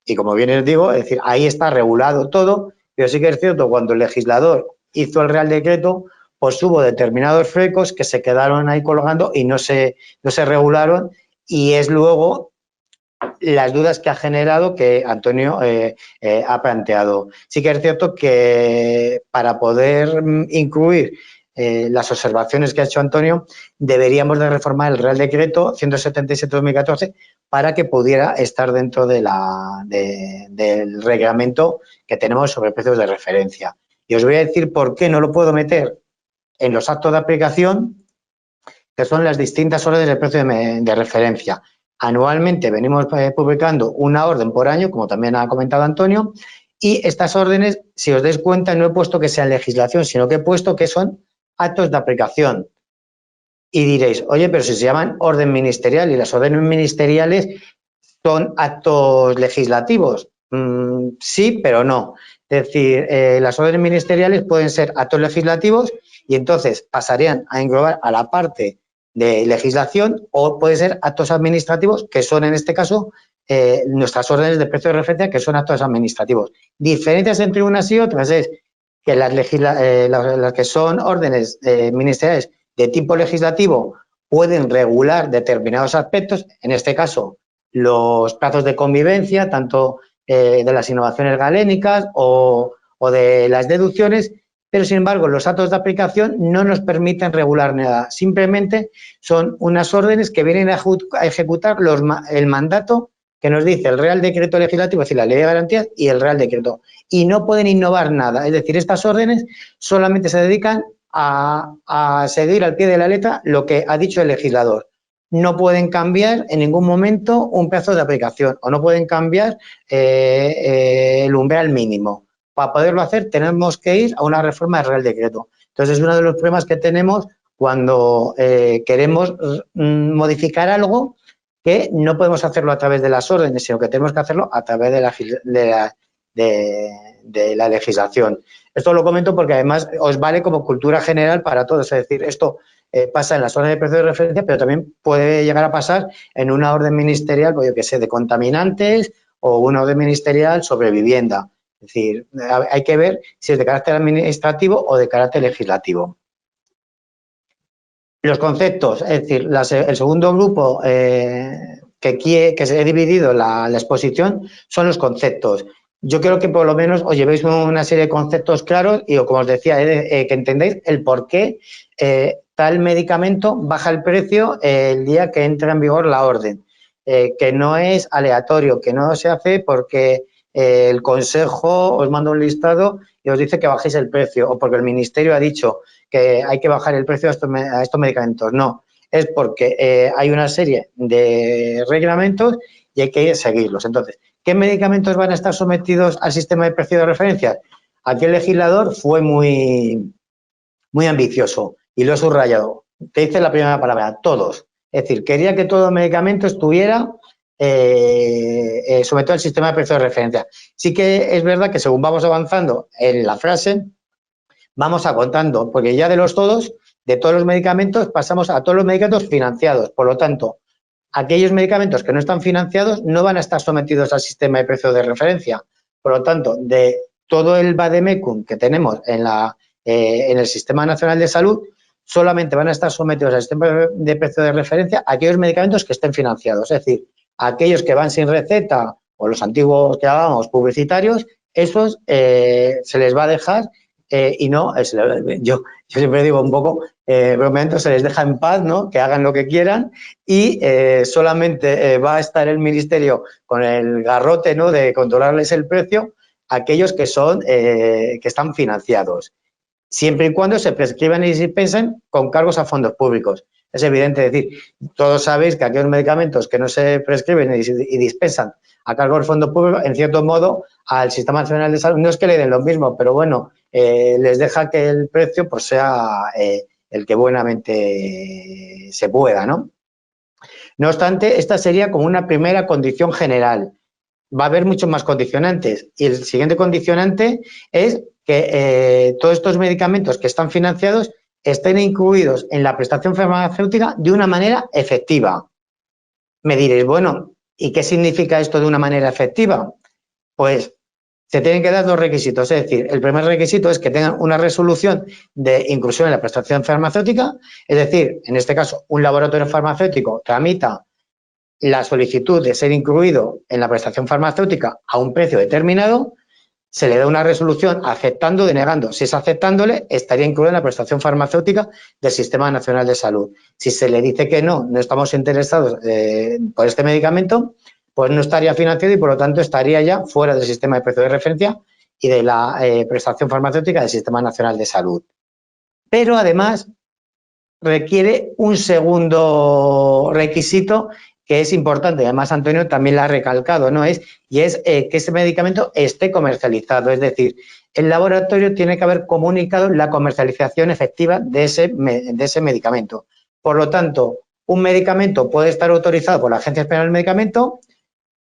Y como bien os digo, es decir, ahí está regulado todo, pero sí que es cierto, cuando el legislador hizo el Real Decreto, pues hubo determinados flecos que se quedaron ahí colgando y no se regularon, y es luego las dudas que ha generado que Antonio ha planteado. Sí que es cierto que para poder incluir las observaciones que ha hecho Antonio, deberíamos de reformar el Real Decreto 177/2014 para que pudiera estar dentro del reglamento que tenemos sobre precios de referencia. Y os voy a decir por qué no lo puedo meter en los actos de aplicación, que son las distintas órdenes de precio de referencia. Anualmente venimos publicando una orden por año, como también ha comentado Antonio, y estas órdenes, si os dais cuenta, no he puesto que sean legislación, sino que he puesto que son actos de aplicación. Y diréis, oye, pero si se llaman orden ministerial y las órdenes ministeriales son actos legislativos. Sí, pero no. Es decir, las órdenes ministeriales pueden ser actos legislativos y entonces pasarían a englobar a la parte de legislación, o puede ser actos administrativos, que son en este caso nuestras órdenes de precio de referencia, que son actos administrativos. Diferencias entre unas y otras es que las que son órdenes ministeriales de tipo legislativo pueden regular determinados aspectos, en este caso los plazos de convivencia, tanto de las innovaciones galénicas o de las deducciones, pero sin embargo los actos de aplicación no nos permiten regular nada, simplemente son unas órdenes que vienen a ejecutar el mandato que nos dice el Real Decreto Legislativo, es decir, la Ley de Garantías y el Real Decreto, y no pueden innovar nada, es decir, estas órdenes solamente se dedican a seguir al pie de la letra lo que ha dicho el legislador. No pueden cambiar en ningún momento un plazo de aplicación o no pueden cambiar el umbral mínimo. Para poderlo hacer tenemos que ir a una reforma del Real Decreto. Entonces es uno de los problemas que tenemos cuando queremos modificar algo, que no podemos hacerlo a través de las órdenes, sino que tenemos que hacerlo a través de la legislación. Esto lo comento porque además os vale como cultura general para todos, es decir, esto pasa en las órdenes de precio de referencia, pero también puede llegar a pasar en una orden ministerial, pues yo que sé, de contaminantes, o una orden ministerial sobre vivienda. Es decir, hay que ver si es de carácter administrativo o de carácter legislativo. Los conceptos, es decir, el segundo grupo que se ha dividido la exposición son los conceptos. Yo creo que por lo menos os llevéis una serie de conceptos claros y, como os decía, que entendáis el por qué tal medicamento baja el precio el día que entra en vigor la orden, que no es aleatorio, que no se hace porque el Consejo os manda un listado y os dice que bajéis el precio, o porque el Ministerio ha dicho que hay que bajar el precio a estos medicamentos. No, es porque hay una serie de reglamentos y hay que seguirlos. Entonces, ¿qué medicamentos van a estar sometidos al sistema de precio de referencia? Aquí el legislador fue muy ambicioso y lo he subrayado. Te dice la primera palabra, todos. Es decir, quería que todo medicamento estuviera sometido al sistema de precio de referencia. Sí que es verdad que según vamos avanzando en la frase, vamos acotando, porque ya de todos los medicamentos pasamos a todos los medicamentos financiados. Por lo tanto, aquellos medicamentos que no están financiados no van a estar sometidos al sistema de precio de referencia. Por lo tanto, de todo el vademecum que tenemos en el Sistema Nacional de Salud, solamente van a estar sometidos al sistema de precio de referencia aquellos medicamentos que estén financiados. Es decir, aquellos que van sin receta o los antiguos que hagamos publicitarios, esos se les va a dejar y no, yo siempre digo un poco, bromeando, se les deja en paz, ¿no? Que hagan lo que quieran y solamente va a estar el Ministerio con el garrote, ¿no? De controlarles el precio a aquellos que están financiados, siempre y cuando se prescriban y se dispensen con cargos a fondos públicos. Es evidente, es decir, todos sabéis que aquellos medicamentos que no se prescriben y dispensan a cargo del fondo público, en cierto modo, al Sistema Nacional de Salud, no es que le den lo mismo, pero bueno, les deja que el precio pues sea el que buenamente se pueda, ¿no? No obstante, esta sería como una primera condición general. Va a haber muchos más condicionantes y el siguiente condicionante es que todos estos medicamentos que están financiados estén incluidos en la prestación farmacéutica de una manera efectiva. Me diréis, bueno, ¿y qué significa esto de una manera efectiva? Pues se tienen que dar dos requisitos, es decir, el primer requisito es que tengan una resolución de inclusión en la prestación farmacéutica, es decir, en este caso, un laboratorio farmacéutico tramita la solicitud de ser incluido en la prestación farmacéutica a un precio determinado, se le da una resolución aceptando o denegando. Si es aceptándole, estaría incluido en la prestación farmacéutica del Sistema Nacional de Salud. Si se le dice que no estamos interesados por este medicamento, pues no estaría financiado y por lo tanto estaría ya fuera del sistema de precio de referencia y de la prestación farmacéutica del Sistema Nacional de Salud. Pero además requiere un segundo requisito que es importante, además Antonio también lo ha recalcado, ¿no? Es que ese medicamento esté comercializado, es decir, el laboratorio tiene que haber comunicado la comercialización efectiva de ese medicamento. Por lo tanto, un medicamento puede estar autorizado por la Agencia Española del Medicamento,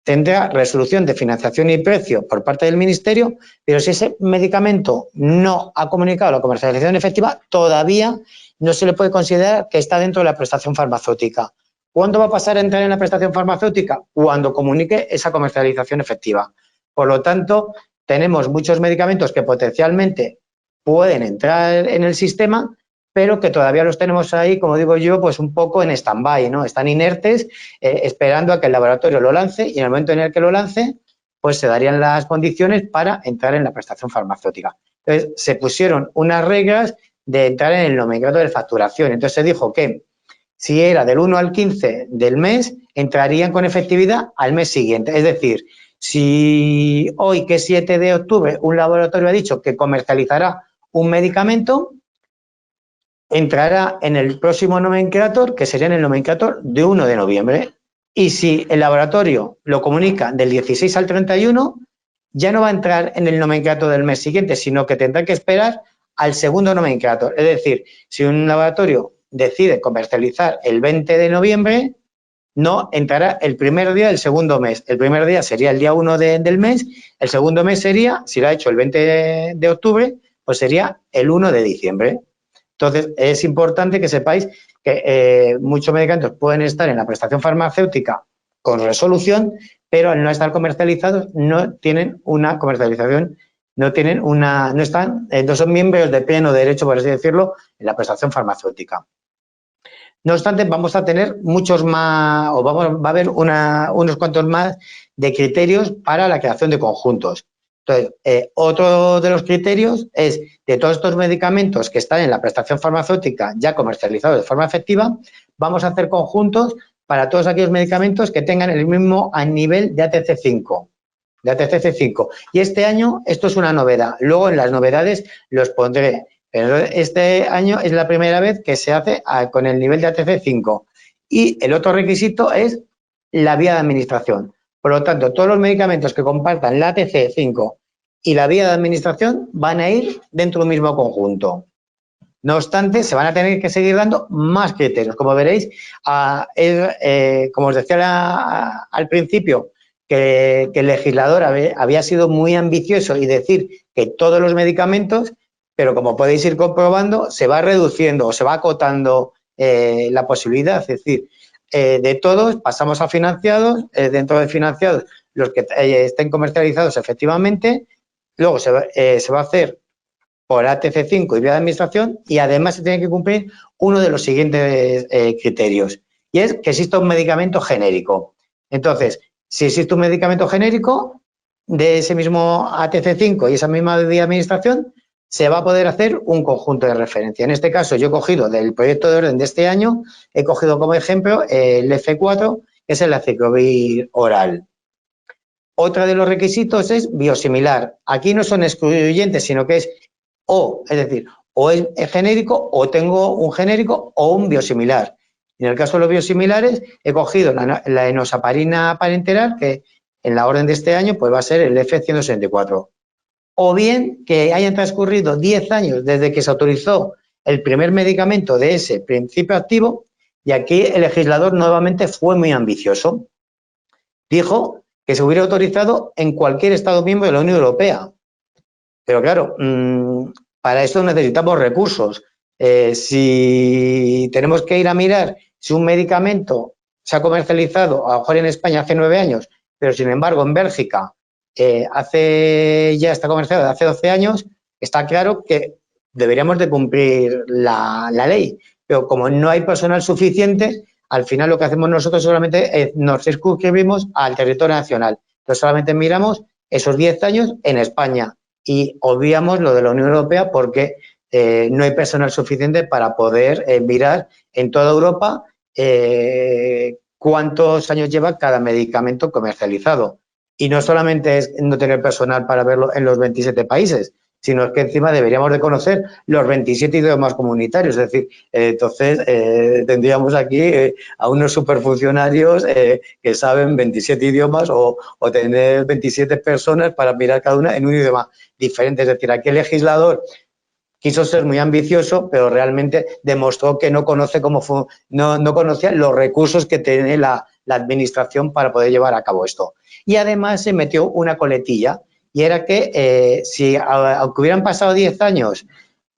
tendrá resolución de financiación y precio por parte del Ministerio, pero si ese medicamento no ha comunicado la comercialización efectiva, todavía no se le puede considerar que está dentro de la prestación farmacéutica. ¿Cuándo va a pasar a entrar en la prestación farmacéutica? Cuando comunique esa comercialización efectiva. Por lo tanto, tenemos muchos medicamentos que potencialmente pueden entrar en el sistema, pero que todavía los tenemos ahí, como digo yo, pues un poco en stand-by, ¿no? Están inertes, esperando a que el laboratorio lo lance y en el momento en el que lo lance, pues se darían las condiciones para entrar en la prestación farmacéutica. Entonces, se pusieron unas reglas de entrar en el nomenclátor de facturación. Entonces, se dijo que si era del 1 al 15 del mes, entrarían con efectividad al mes siguiente. Es decir, si hoy, que es 7 de octubre, un laboratorio ha dicho que comercializará un medicamento, entrará en el próximo nomenclátor, que sería en el nomenclátor de 1 de noviembre. Y si el laboratorio lo comunica del 16 al 31, ya no va a entrar en el nomenclátor del mes siguiente, sino que tendrá que esperar al segundo nomenclátor. Es decir, si un laboratorio decide comercializar el 20 de noviembre, no entrará el primer día del segundo mes. El primer día sería el día 1 del mes, el segundo mes sería, si lo ha hecho el 20 de octubre, pues sería el 1 de diciembre. Entonces, es importante que sepáis que muchos medicamentos pueden estar en la prestación farmacéutica con resolución, pero al no estar comercializados no tienen una comercialización, no son miembros de pleno derecho, por así decirlo, en la prestación farmacéutica. No obstante, vamos a tener muchos más, o va a haber unos cuantos más de criterios para la creación de conjuntos. Entonces, otro de los criterios es de todos estos medicamentos que están en la prestación farmacéutica ya comercializados de forma efectiva, vamos a hacer conjuntos para todos aquellos medicamentos que tengan el mismo nivel de ATC5. Y este año esto es una novedad. Luego en las novedades los pondré. Pero este año es la primera vez que se hace con el nivel de ATC5. Y el otro requisito es la vía de administración. Por lo tanto, todos los medicamentos que compartan la ATC5 y la vía de administración van a ir dentro del mismo conjunto. No obstante, se van a tener que seguir dando más criterios. Como veréis, como os decía al principio, que el legislador había sido muy ambicioso y decir que todos los medicamentos, pero como podéis ir comprobando, se va reduciendo o se va acotando la posibilidad. Es decir, de todos pasamos a financiados, dentro de financiados los que estén comercializados efectivamente, luego se va a hacer por ATC5 y vía de administración y además se tiene que cumplir uno de los siguientes criterios y es que exista un medicamento genérico. Entonces, si existe un medicamento genérico de ese mismo ATC5 y esa misma vía de administración, se va a poder hacer un conjunto de referencia. En este caso, yo he cogido del proyecto de orden de este año, he cogido como ejemplo el F4, que es el aciclovir oral. Otro de los requisitos es biosimilar. Aquí no son excluyentes, sino que es decir, o es genérico, o tengo un genérico o un biosimilar. En el caso de los biosimilares, he cogido la enoxaparina parenteral, que en la orden de este año pues va a ser el F164. O bien que hayan transcurrido 10 años desde que se autorizó el primer medicamento de ese principio activo, y aquí el legislador nuevamente fue muy ambicioso. Dijo que se hubiera autorizado en cualquier Estado miembro de la Unión Europea. Pero claro, para esto necesitamos recursos. Si tenemos que ir a mirar si un medicamento se ha comercializado, a lo mejor en España hace 9 años, pero sin embargo en Bélgica ya está comercializado hace 12 años, está claro que deberíamos de cumplir la ley. Pero como no hay personal suficiente, al final lo que hacemos nosotros solamente nos circunscribimos al territorio nacional. Entonces solamente miramos esos 10 años en España y obviamos lo de la Unión Europea porque no hay personal suficiente para poder mirar en toda Europa cuántos años lleva cada medicamento comercializado. Y no solamente es no tener personal para verlo en los 27 países, sino que encima deberíamos de conocer los 27 idiomas comunitarios. Es decir, entonces tendríamos aquí a unos superfuncionarios que saben 27 idiomas o tener 27 personas para mirar cada una en un idioma diferente. Es decir, aquí el legislador quiso ser muy ambicioso, pero realmente demostró que no conoce no conocía los recursos que tiene la administración para poder llevar a cabo esto. Y además se metió una coletilla, y era que si aunque hubieran pasado 10 años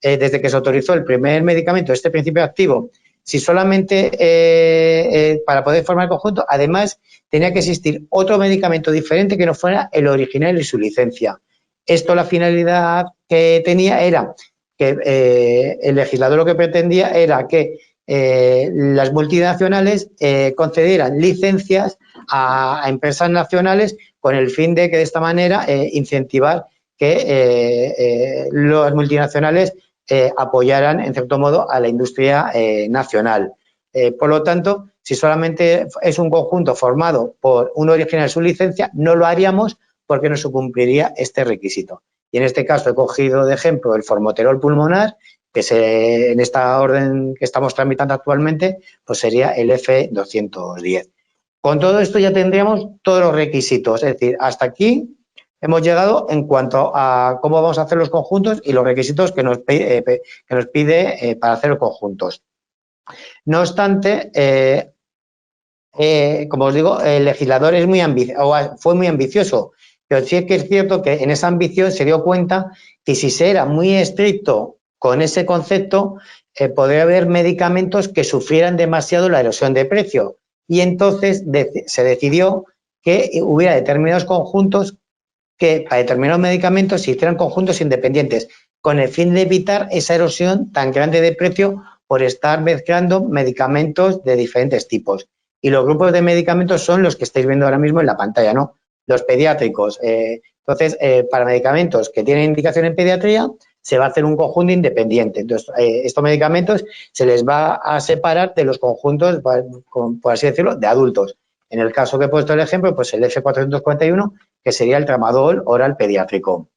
desde que se autorizó el primer medicamento, este principio activo, si solamente para poder formar el conjunto, además tenía que existir otro medicamento diferente que no fuera el original y su licencia. Esto, la finalidad que tenía era que el legislador lo que pretendía era que las multinacionales concedieran licencias a empresas nacionales con el fin de que de esta manera incentivar que las multinacionales apoyaran en cierto modo a la industria nacional. Por lo tanto, si solamente es un conjunto formado por un original y su licencia, no lo haríamos porque no se cumpliría este requisito. Y en este caso he cogido de ejemplo el formoterol pulmonar, que en esta orden que estamos tramitando actualmente, pues sería el F210. Con todo esto ya tendríamos todos los requisitos, es decir, hasta aquí hemos llegado en cuanto a cómo vamos a hacer los conjuntos y los requisitos que nos pide para hacer los conjuntos. No obstante, como os digo, el legislador fue muy ambicioso, pero sí que es cierto que en esa ambición se dio cuenta que si se era muy estricto con ese concepto, podría haber medicamentos que sufrieran demasiado la erosión de precio. Y entonces se decidió que hubiera determinados conjuntos que para determinados medicamentos se hicieran conjuntos independientes, con el fin de evitar esa erosión tan grande de precio por estar mezclando medicamentos de diferentes tipos. Y los grupos de medicamentos son los que estáis viendo ahora mismo en la pantalla, ¿no? Los pediátricos. Entonces, para medicamentos que tienen indicación en pediatría, se va a hacer un conjunto independiente. Entonces, estos medicamentos se les va a separar de los conjuntos, por así decirlo, de adultos. En el caso que he puesto el ejemplo, pues el F441, que sería el tramadol oral pediátrico.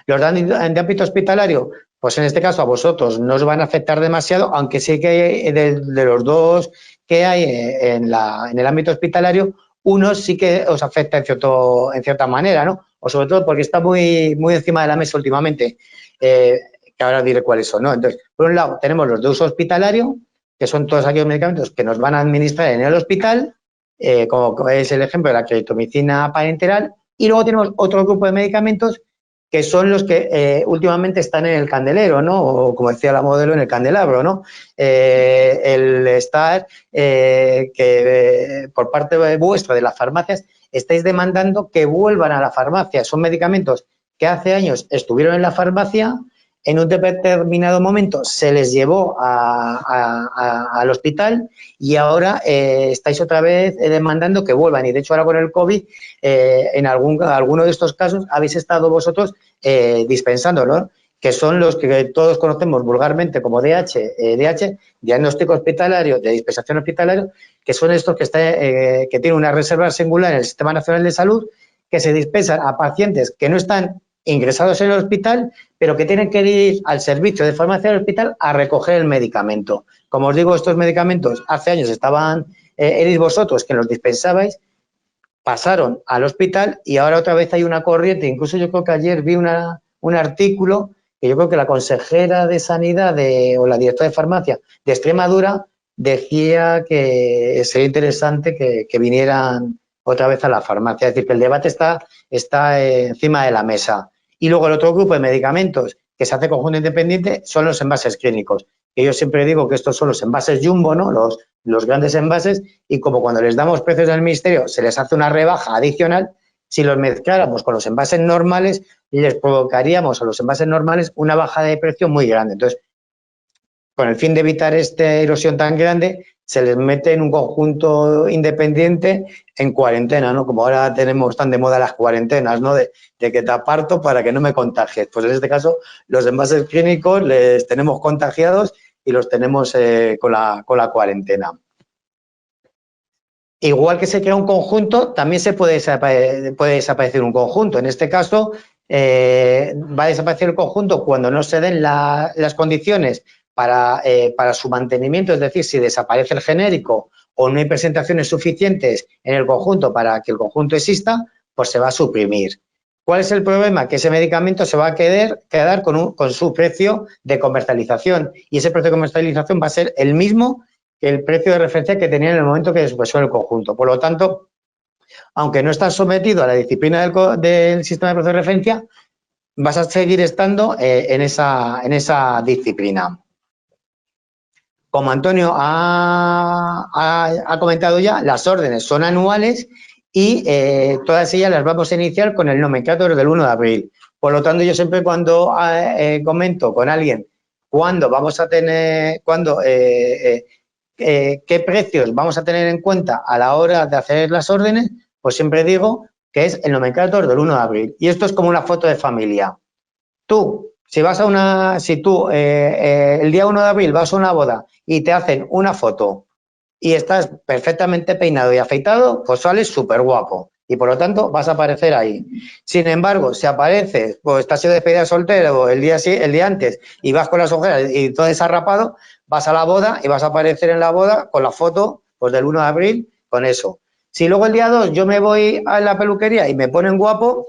Los de ámbito hospitalario, pues en este caso a vosotros no os van a afectar demasiado, aunque sí que hay de los dos que hay en el ámbito hospitalario, uno sí que os afecta en cierta manera, ¿no? O sobre todo porque está muy encima de la mesa últimamente, que ahora diré cuáles son, ¿no? Entonces, por un lado, tenemos los de uso hospitalario, que son todos aquellos medicamentos que nos van a administrar en el hospital, como es el ejemplo de la claritromicina parenteral, y luego tenemos otro grupo de medicamentos que son los que últimamente están en el candelero, ¿no? O como decía la modelo, en el candelabro, ¿no? El estar que por parte vuestra de las farmacias estáis demandando que vuelvan a la farmacia. Son medicamentos que hace años estuvieron en la farmacia, en un determinado momento se les llevó al hospital y ahora estáis otra vez demandando que vuelvan. Y de hecho ahora con el COVID, en alguno de estos casos habéis estado vosotros dispensándolo, que son los que todos conocemos vulgarmente como DH, diagnóstico hospitalario, de dispensación hospitalaria, que son estos que tienen una reserva singular en el Sistema Nacional de Salud, que se dispensan a pacientes que no están ingresados en el hospital, pero que tienen que ir al servicio de farmacia del hospital a recoger el medicamento. Como os digo, estos medicamentos hace años erais vosotros que los dispensabais, pasaron al hospital y ahora otra vez hay una corriente. Incluso yo creo que ayer vi un artículo que yo creo que la consejera de Sanidad o la directora de Farmacia de Extremadura decía que sería interesante que vinieran otra vez a la farmacia. Es decir, que el debate está encima de la mesa. Y luego el otro grupo de medicamentos que se hace conjunto independiente son los envases clínicos. Que yo siempre digo que estos son los envases jumbo, ¿no? Los grandes envases, y como cuando les damos precios del ministerio se les hace una rebaja adicional, si los mezcláramos con los envases normales, les provocaríamos a los envases normales una bajada de precio muy grande. Entonces, con el fin de evitar esta erosión tan grande, se les mete en un conjunto independiente en cuarentena, ¿no? Como ahora tenemos tan de moda las cuarentenas, ¿no? De que te aparto para que no me contagies. Pues en este caso, los envases clínicos les tenemos contagiados y los tenemos con la cuarentena. Igual que se crea un conjunto, también se puede desaparecer un conjunto. En este caso, va a desaparecer el conjunto cuando no se den las condiciones para su mantenimiento, es decir, si desaparece el genérico o no hay presentaciones suficientes en el conjunto para que el conjunto exista, pues se va a suprimir. ¿Cuál es el problema? Que ese medicamento se va a quedar con su precio de comercialización, y ese precio de comercialización va a ser el mismo que el precio de referencia que tenía en el momento que después el conjunto. Por lo tanto, aunque no estás sometido a la disciplina del sistema de precio de referencia, vas a seguir estando en esa disciplina. Como Antonio ha comentado ya, las órdenes son anuales y todas ellas las vamos a iniciar con el nomenclátor del 1 de abril. Por lo tanto, yo siempre cuando comento con alguien cuándo vamos a tener, qué precios vamos a tener en cuenta a la hora de hacer las órdenes, pues siempre digo que es el nomenclátor del 1 de abril. Y esto es como una foto de familia. Si tú el día 1 de abril vas a una boda y te hacen una foto y estás perfectamente peinado y afeitado, pues sales súper guapo y por lo tanto vas a aparecer ahí. Sin embargo, si apareces, pues estás siendo despedida soltero el día antes y vas con las ojeras y todo desarrapado, vas a la boda y vas a aparecer en la boda con la foto pues del 1 de abril con eso. Si luego el día 2 yo me voy a la peluquería y me ponen guapo,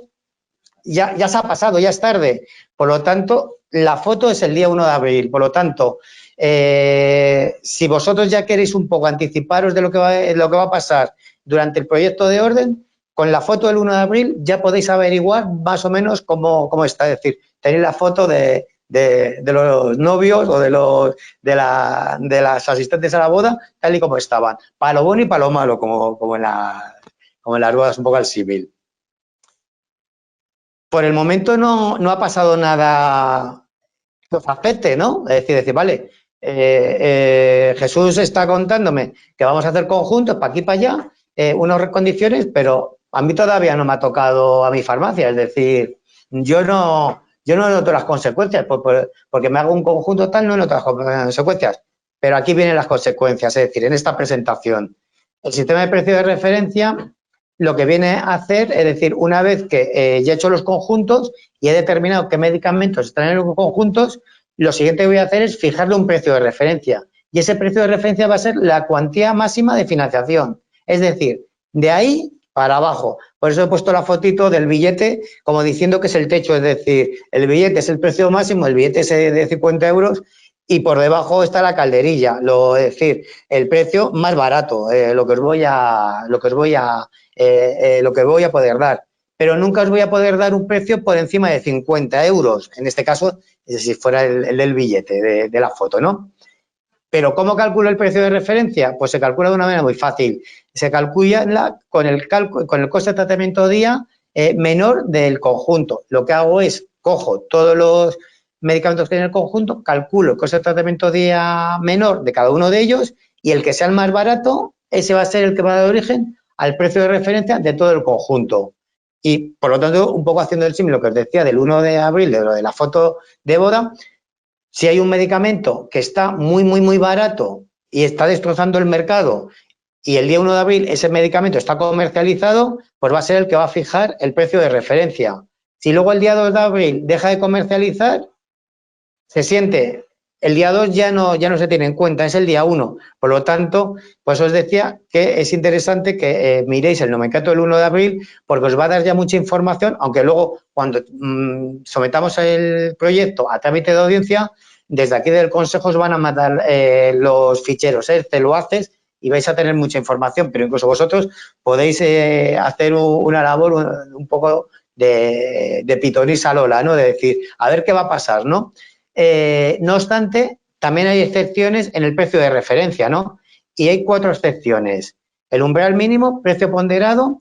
ya se ha pasado, ya es tarde. Por lo tanto, la foto es el día 1 de abril. Por lo tanto, si vosotros ya queréis un poco anticiparos de lo que va a pasar durante el proyecto de orden, con la foto del 1 de abril ya podéis averiguar más o menos cómo está. Es decir, tenéis la foto de los novios o de las asistentes a la boda, tal y como estaban. Para lo bueno y para lo malo, como en las bodas, un poco al símil. Por el momento no ha pasado nada que os afecte, ¿no? Es decir, vale, Jesús está contándome que vamos a hacer conjuntos para aquí y para allá, unas condiciones, pero a mí todavía no me ha tocado a mi farmacia. Es decir, yo no noto las consecuencias, porque me hago un conjunto tal, no noto las consecuencias. Pero aquí vienen las consecuencias, es decir, en esta presentación. El sistema de precio de referencia lo que viene a hacer, es decir, una vez que ya he hecho los conjuntos y he determinado qué medicamentos están en los conjuntos, lo siguiente que voy a hacer es fijarle un precio de referencia. Y ese precio de referencia va a ser la cuantía máxima de financiación. Es decir, de ahí para abajo. Por eso he puesto la fotito del billete como diciendo que es el techo. Es decir, el billete es el precio máximo, el billete es de 50 euros y por debajo está la calderilla. Es decir, el precio más barato, lo que voy a poder dar. Pero nunca os voy a poder dar un precio por encima de 50 euros. En este caso, si fuera el del billete, de la foto, ¿no? Pero ¿cómo calculo el precio de referencia? Pues se calcula de una manera muy fácil. Se calcula con el coste de tratamiento día menor del conjunto. Lo que hago es, cojo todos los medicamentos que hay en el conjunto, calculo el coste de tratamiento día menor de cada uno de ellos y el que sea el más barato, ese va a ser el que va a dar origen al precio de referencia de todo el conjunto. Y, por lo tanto, un poco haciendo el símil, lo que os decía del 1 de abril, de lo de la foto de boda, si hay un medicamento que está muy, muy, muy barato y está destrozando el mercado y el día 1 de abril ese medicamento está comercializado, pues va a ser el que va a fijar el precio de referencia. Si luego el día 2 de abril deja de comercializar, se siente el día 2 ya no se tiene en cuenta, es el día 1. Por lo tanto, pues os decía que es interesante que miréis el nomenclato del 1 de abril, porque os va a dar ya mucha información, aunque luego cuando sometamos el proyecto a trámite de audiencia, desde aquí del Consejo os van a mandar los ficheros, te lo haces y vais a tener mucha información, pero incluso vosotros podéis hacer una labor un poco de pitonisa Lola, ¿no? De decir, a ver qué va a pasar, ¿no? No obstante, también hay excepciones en el precio de referencia, ¿no? Y hay 4 excepciones. El umbral mínimo, precio ponderado,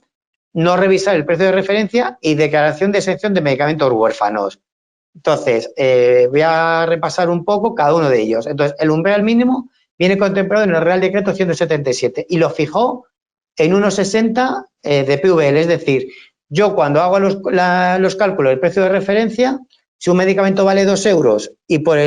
no revisar el precio de referencia y declaración de excepción de medicamentos huérfanos. Entonces, voy a repasar un poco cada uno de ellos. Entonces, el umbral mínimo viene contemplado en el Real Decreto 177 y lo fijó en 1,60 de PVL, es decir, yo cuando hago los cálculos del precio de referencia, si un medicamento vale 2 euros y por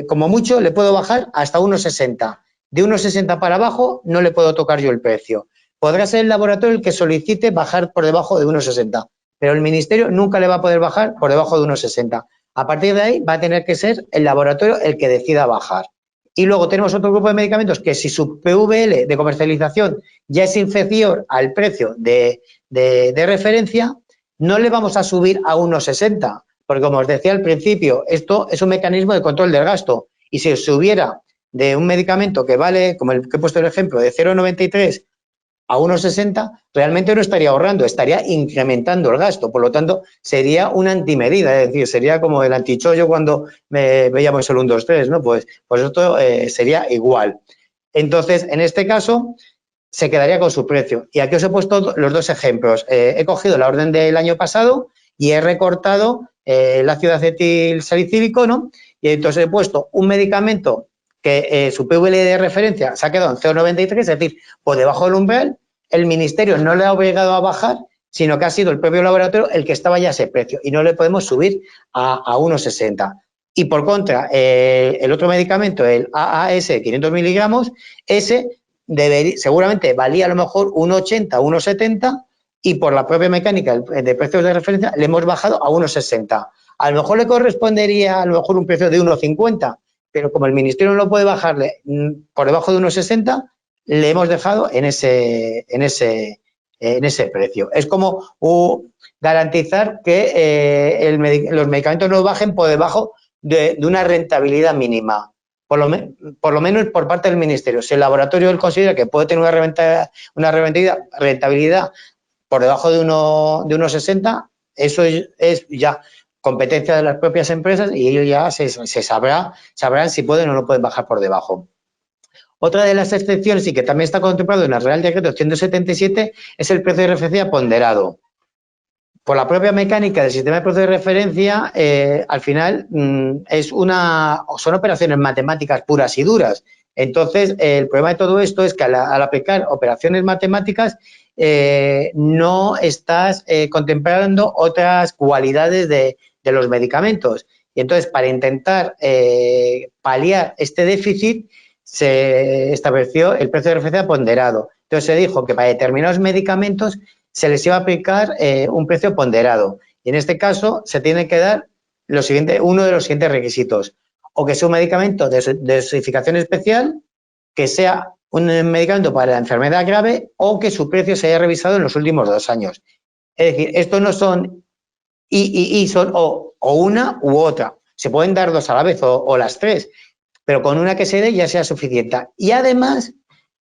como mucho le puedo bajar hasta 1,60. De 1,60 para abajo no le puedo tocar yo el precio. Podrá ser el laboratorio el que solicite bajar por debajo de 1,60, pero el Ministerio nunca le va a poder bajar por debajo de 1,60. A partir de ahí va a tener que ser el laboratorio el que decida bajar. Y luego tenemos otro grupo de medicamentos que si su PVL de comercialización ya es inferior al precio de referencia, no le vamos a subir a 1,60, porque como os decía al principio, esto es un mecanismo de control del gasto. Y si subiera de un medicamento que vale, como el que he puesto el ejemplo, de 0,93 a 1,60, realmente no estaría ahorrando, estaría incrementando el gasto. Por lo tanto, sería una antimedida, es decir, sería como el antichollo cuando veíamos el 1, 2, 3, ¿no? Pues esto sería igual. Entonces, en este caso, se quedaría con su precio. Y aquí os he puesto los 2 ejemplos. He cogido la orden del año pasado y he recortado el ácido acetil salicílico, ¿no? Y entonces he puesto un medicamento que su PVL de referencia se ha quedado en 0,93, es decir, por debajo del umbral, el Ministerio no le ha obligado a bajar, sino que ha sido el propio laboratorio el que estaba ya a ese precio y no le podemos subir a 1,60. Y por contra, el otro medicamento, el AAS 500 miligramos, ese seguramente valía a lo mejor 1,80, 1,70 y por la propia mecánica de precios de referencia le hemos bajado a 1,60. A lo mejor le correspondería a lo mejor un precio de 1,50, pero como el Ministerio no puede bajarle por debajo de 1,60, le hemos dejado en ese precio. Es como garantizar que los medicamentos no bajen por debajo de una rentabilidad mínima, por lo menos por parte del Ministerio. Si el laboratorio él considera que puede tener una rentabilidad por debajo de 1,60, eso es ya competencia de las propias empresas y ellos ya se sabrán si pueden o no pueden bajar por debajo. Otra de las excepciones y que también está contemplado en el Real Decreto 177 es el precio de referencia ponderado. Por la propia mecánica del sistema de precio de referencia, al final son operaciones matemáticas puras y duras. Entonces, el problema de todo esto es que al aplicar operaciones matemáticas no estás contemplando otras cualidades de los medicamentos. Y entonces, para intentar paliar este déficit, se estableció el precio de referencia ponderado. Entonces, se dijo que para determinados medicamentos se les iba a aplicar un precio ponderado. Y en este caso, se tiene que dar uno de los siguientes requisitos. O que sea un medicamento de dosificación especial, que sea un medicamento para la enfermedad grave o que su precio se haya revisado en los últimos 2 años. Es decir, estos no son son o una u otra. Se pueden dar 2 a la vez o las 3, pero con una que se dé ya sea suficiente. Y además,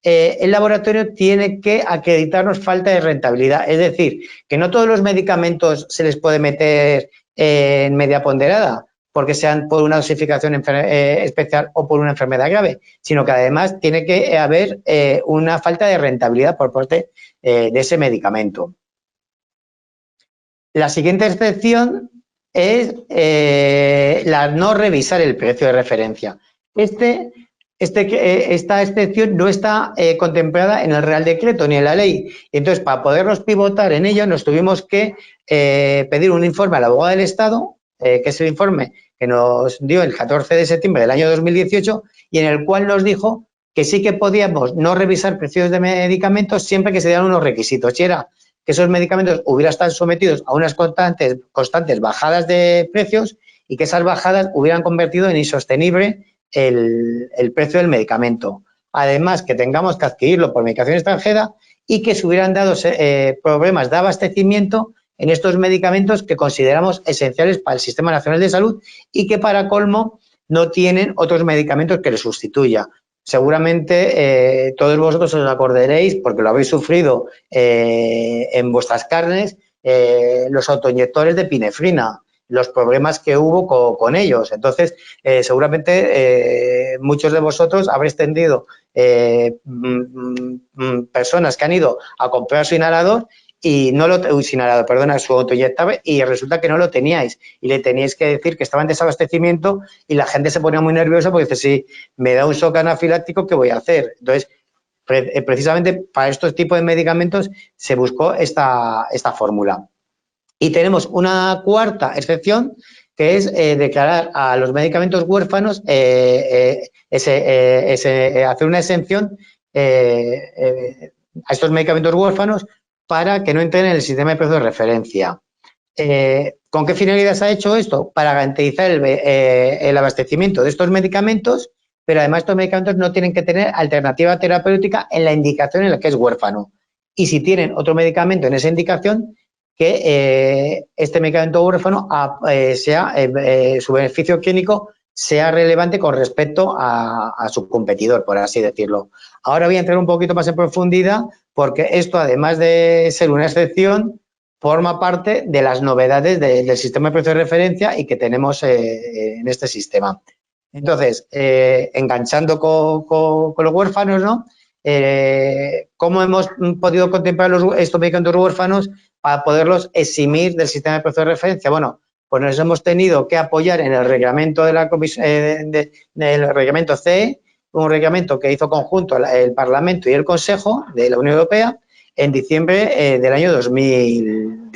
el laboratorio tiene que acreditarnos falta de rentabilidad. Es decir, que no todos los medicamentos se les puede meter en media ponderada, porque sean por una dosificación especial o por una enfermedad grave, sino que además tiene que haber una falta de rentabilidad por parte de ese medicamento. La siguiente excepción es la no revisar el precio de referencia. Esta excepción no está contemplada en el Real Decreto ni en la ley. Entonces, para podernos pivotar en ello, nos tuvimos que pedir un informe al abogado del Estado, que es el informe que nos dio el 14 de septiembre del año 2018 y en el cual nos dijo que sí que podíamos no revisar precios de medicamentos siempre que se dieran unos requisitos. Y era que esos medicamentos hubieran estado sometidos a unas constantes bajadas de precios y que esas bajadas hubieran convertido en insostenible el precio del medicamento. Además, que tengamos que adquirirlo por medicación extranjera y que se hubieran dado problemas de abastecimiento en estos medicamentos que consideramos esenciales para el Sistema Nacional de Salud y que, para colmo, no tienen otros medicamentos que les sustituya. Seguramente todos vosotros os acordaréis, porque lo habéis sufrido en vuestras carnes, los autoinyectores de epinefrina, los problemas que hubo con ellos. Entonces, seguramente muchos de vosotros habréis tenido personas que han ido a comprar su inhalador y no lo su autoinyectable, y resulta que no lo teníais y le teníais que decir que estaba en desabastecimiento, y la gente se ponía muy nerviosa porque dice, si me da un shock anafiláctico, ¿qué voy a hacer? Entonces, precisamente para estos tipos de medicamentos se buscó esta fórmula. Y tenemos una cuarta excepción, que es declarar a los medicamentos huérfanos, hacer una exención a estos medicamentos huérfanos para que no entren en el sistema de precios de referencia. ¿Con qué finalidad se ha hecho esto? Para garantizar el abastecimiento de estos medicamentos, pero además estos medicamentos no tienen que tener alternativa terapéutica en la indicación en la que es huérfano. Y si tienen otro medicamento en esa indicación, que este medicamento huérfano su beneficio clínico sea relevante con respecto a su competidor, por así decirlo. Ahora voy a entrar un poquito más en profundidad, porque esto, además de ser una excepción, forma parte de las novedades del sistema de precios de referencia y que tenemos en este sistema. Entonces, enganchando con los huérfanos, ¿no? ¿Cómo hemos podido contemplar estos medicamentos huérfanos para poderlos eximir del sistema de precios de referencia? Bueno, pues nos hemos tenido que apoyar en el reglamento de la comisión, del reglamento CE, un reglamento que hizo conjunto el Parlamento y el Consejo de la Unión Europea en diciembre del año 2000,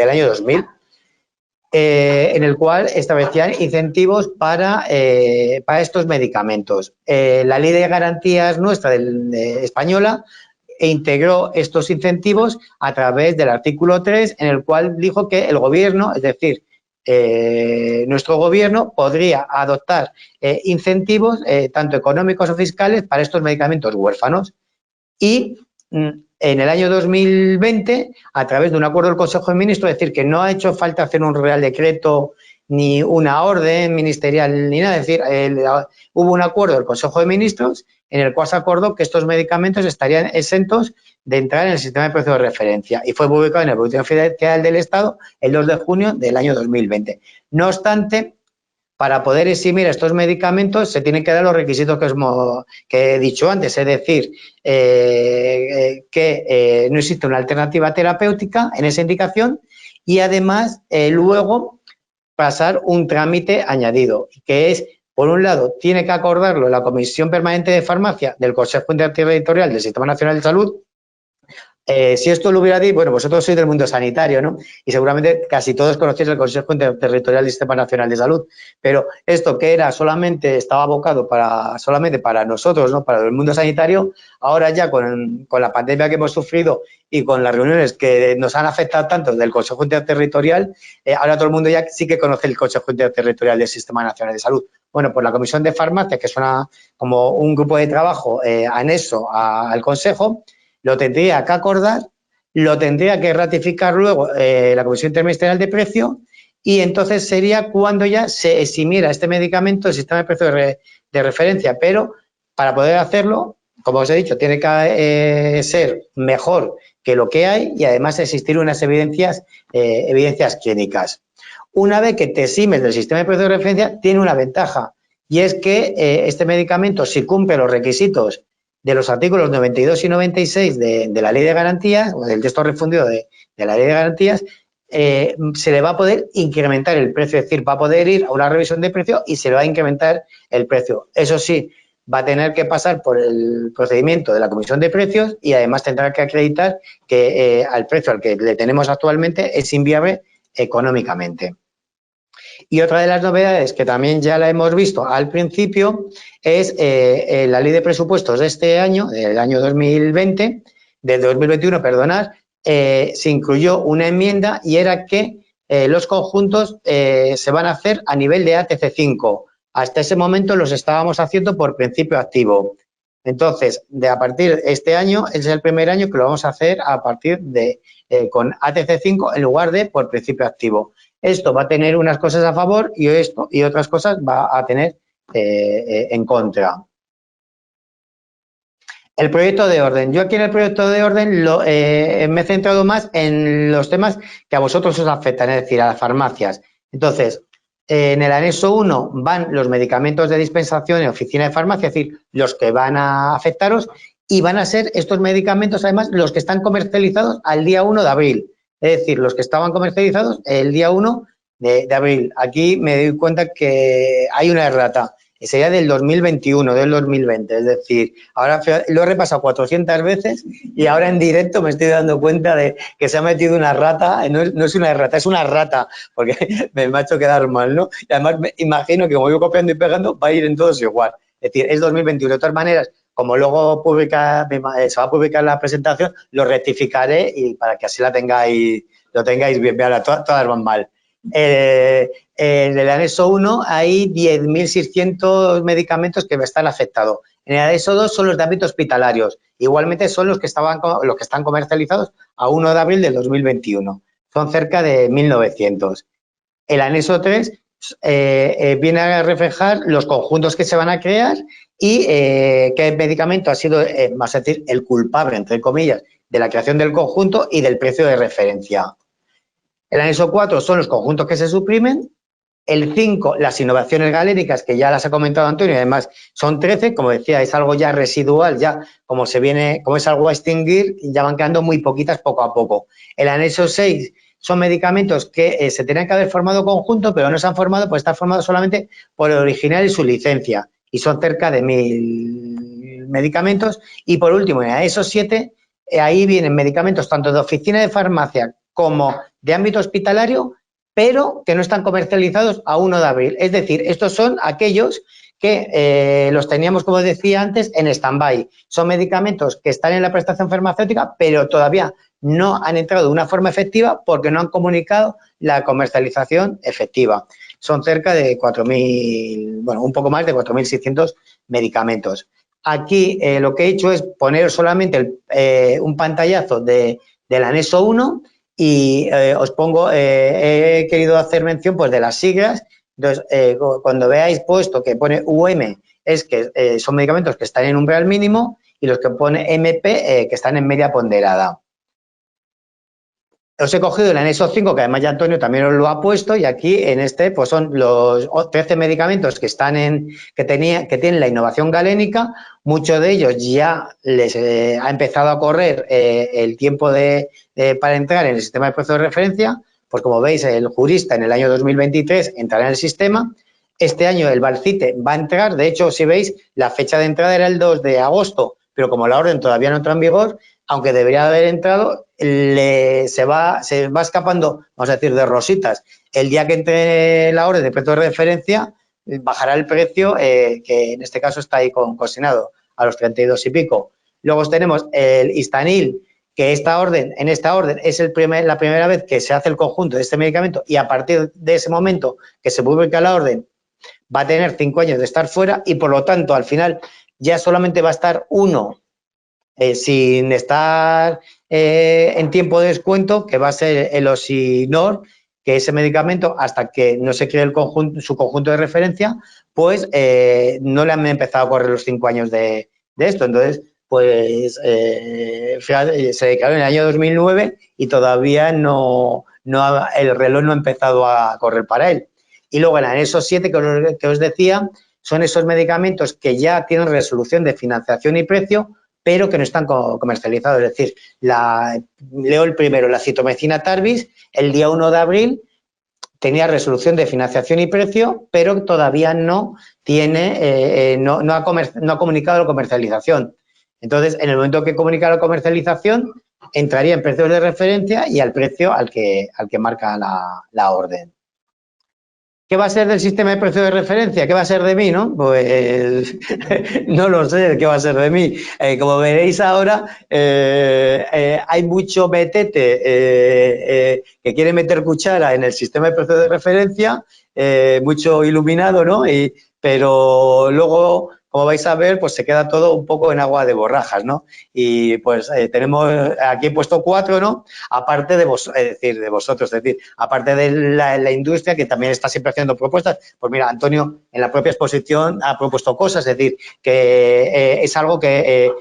en el cual establecían incentivos para estos medicamentos. La Ley de Garantías nuestra española integró estos incentivos a través del artículo 3, en el cual dijo que el gobierno, es decir, nuestro gobierno, podría adoptar incentivos tanto económicos o fiscales para estos medicamentos huérfanos. Y en el año 2020, a través de un acuerdo del Consejo de Ministros, es decir, que no ha hecho falta hacer un Real Decreto ni una orden ministerial ni nada, es decir, hubo un acuerdo del Consejo de Ministros en el cual se acordó que estos medicamentos estarían exentos de entrar en el sistema de precios de referencia, y fue publicado en el Boletín Oficial del Estado el 2 de junio del año 2020. No obstante, para poder eximir estos medicamentos se tienen que dar los requisitos que he dicho antes, es decir, que no existe una alternativa terapéutica en esa indicación, y además luego pasar un trámite añadido, que es, por un lado, tiene que acordarlo la Comisión Permanente de Farmacia del Consejo Interterritorial del Sistema Nacional de Salud. Si esto lo hubiera dicho, bueno, vosotros sois del mundo sanitario, ¿no? Y seguramente casi todos conocéis el Consejo Interterritorial del Sistema Nacional de Salud, pero esto que era estaba abocado solamente para nosotros, ¿no? Para el mundo sanitario, ahora ya con la pandemia que hemos sufrido y con las reuniones que nos han afectado tanto del Consejo Interterritorial, ahora todo el mundo ya sí que conoce el Consejo Interterritorial del Sistema Nacional de Salud. Bueno, pues la Comisión de Farmacia, que es como un grupo de trabajo anexo al Consejo, lo tendría que acordar, lo tendría que ratificar luego la Comisión Interministerial de Precio, y entonces sería cuando ya se eximiera este medicamento del sistema de precios de referencia. Pero para poder hacerlo, como os he dicho, tiene que ser mejor que lo que hay, y además existir unas evidencias clínicas. Una vez que te eximes del sistema de precios de referencia, tiene una ventaja, y es que este medicamento, si cumple los requisitos de los artículos 92 y 96 de la Ley de Garantías, o del texto refundido de la Ley de Garantías, se le va a poder incrementar el precio, es decir, va a poder ir a una revisión de precio y se le va a incrementar el precio. Eso sí, va a tener que pasar por el procedimiento de la Comisión de Precios, y además tendrá que acreditar que al precio al que le tenemos actualmente es inviable económicamente. Y otra de las novedades, que también ya la hemos visto al principio, es la Ley de Presupuestos de este año, del año 2020, del 2021, perdonad, se incluyó una enmienda, y era que los conjuntos se van a hacer a nivel de ATC5. Hasta ese momento los estábamos haciendo por principio activo. Entonces, a partir de este año, es el primer año que lo vamos a hacer a partir de con ATC5 en lugar de por principio activo. Esto va a tener unas cosas a favor y otras cosas va a tener en contra. El proyecto de orden. Yo aquí en el proyecto de orden me he centrado más en los temas que a vosotros os afectan, es decir, a las farmacias. Entonces, en el anexo 1 van los medicamentos de dispensación en oficina de farmacia, es decir, los que van a afectaros, y van a ser estos medicamentos, además, los que están comercializados al día 1 de abril. Es decir, los que estaban comercializados el día 1 de abril. Aquí me doy cuenta que hay una errata. Sería del 2021, del 2020. Es decir, ahora lo he repasado 400 veces y ahora en directo me estoy dando cuenta de que se ha metido una rata. No es una errata, es una rata, porque me ha hecho quedar mal, ¿no? Y además me imagino que como voy copiando y pegando, va a ir en todos igual. Es decir, es 2021. De todas maneras, como luego se va a publicar la presentación, lo rectificaré y para que así lo tengáis bien. Ahora, todas van mal. En el anexo 1 hay 10.600 medicamentos que están afectados. En el anexo 2 son los de ámbito hospitalarios. Igualmente son los que están comercializados a 1 de abril del 2021. Son cerca de 1.900. El anexo 3 viene a reflejar los conjuntos que se van a crear y qué medicamento ha sido, vamos a decir, el culpable, entre comillas, de la creación del conjunto y del precio de referencia. El anexo 4 son los conjuntos que se suprimen. El 5, las innovaciones galénicas, que ya las ha comentado Antonio, y además son 13, como decía, es algo ya residual, ya como es algo a extinguir, ya van quedando muy poquitas poco a poco. El anexo 6 son medicamentos que se tenían que haber formado conjunto, pero no se han formado, pues están formados solamente por el original y su licencia, y son cerca de 1.000 medicamentos. Y por último, en el anexo 7, ahí vienen medicamentos tanto de oficina de farmacia como de ámbito hospitalario, pero que no están comercializados a 1 de abril. Es decir, estos son aquellos que los teníamos, como decía antes, en stand-by. Son medicamentos que están en la prestación farmacéutica, pero todavía no han entrado de una forma efectiva porque no han comunicado la comercialización efectiva. Son cerca de 4.000, bueno, un poco más de 4.600 medicamentos. Aquí lo que he hecho es poner solamente un pantallazo del anexo 1 y os pongo, he querido hacer mención pues de las siglas. Entonces, cuando veáis puesto que pone UM, es que son medicamentos que están en umbral mínimo, y los que pone MP, que están en media ponderada. Os he cogido el anexo 5, que además ya Antonio también os lo ha puesto, y aquí en este pues son los 13 medicamentos que tienen la innovación galénica. Muchos de ellos ya les ha empezado a correr el tiempo para entrar en el sistema de precio de referencia. Pues como veis, el jurista en el año 2023 entrará en el sistema. Este año el Valcite va a entrar. De hecho, si veis, la fecha de entrada era el 2 de agosto, pero como la orden todavía no entra en vigor, aunque debería haber entrado, se va escapando, vamos a decir, de rositas. El día que entre la orden de precio de referencia, bajará el precio, que en este caso está ahí consignado a los 32 y pico. Luego tenemos el Histanil, que en esta orden es la primera vez que se hace el conjunto de este medicamento, y a partir de ese momento que se publica la orden va a tener 5 años de estar fuera, y por lo tanto al final ya solamente va a estar uno sin estar en tiempo de descuento, que va a ser el Osinor, que ese medicamento, hasta que no se cree su conjunto de referencia, pues no le han empezado a correr los 5 años de esto. Entonces, pues se declaró en el año 2009 y todavía el reloj no ha empezado a correr para él. Y luego en el anexo 7 que os decía, son esos medicamentos que ya tienen resolución de financiación y precio, pero que no están comercializados. Es decir, leo el primero, la citomecina Tarbis, el día 1 de abril tenía resolución de financiación y precio, pero todavía no ha comunicado la comercialización. Entonces, en el momento que comunica la comercialización, entraría en precios de referencia y al precio al que marca la orden. ¿Qué va a ser del sistema de precio de referencia? ¿Qué va a ser de mí, no? Pues no lo sé qué va a ser de mí. Como veréis ahora, hay mucho betete que quiere meter cuchara en el sistema de precio de referencia, mucho iluminado, ¿no? Pero luego, como vais a ver, pues se queda todo un poco en agua de borrajas, ¿no? Y pues tenemos, aquí he puesto 4, ¿no? Aparte de vosotros, es decir, aparte de la industria que también está siempre haciendo propuestas. Pues mira, Antonio en la propia exposición ha propuesto cosas, es decir, que es algo que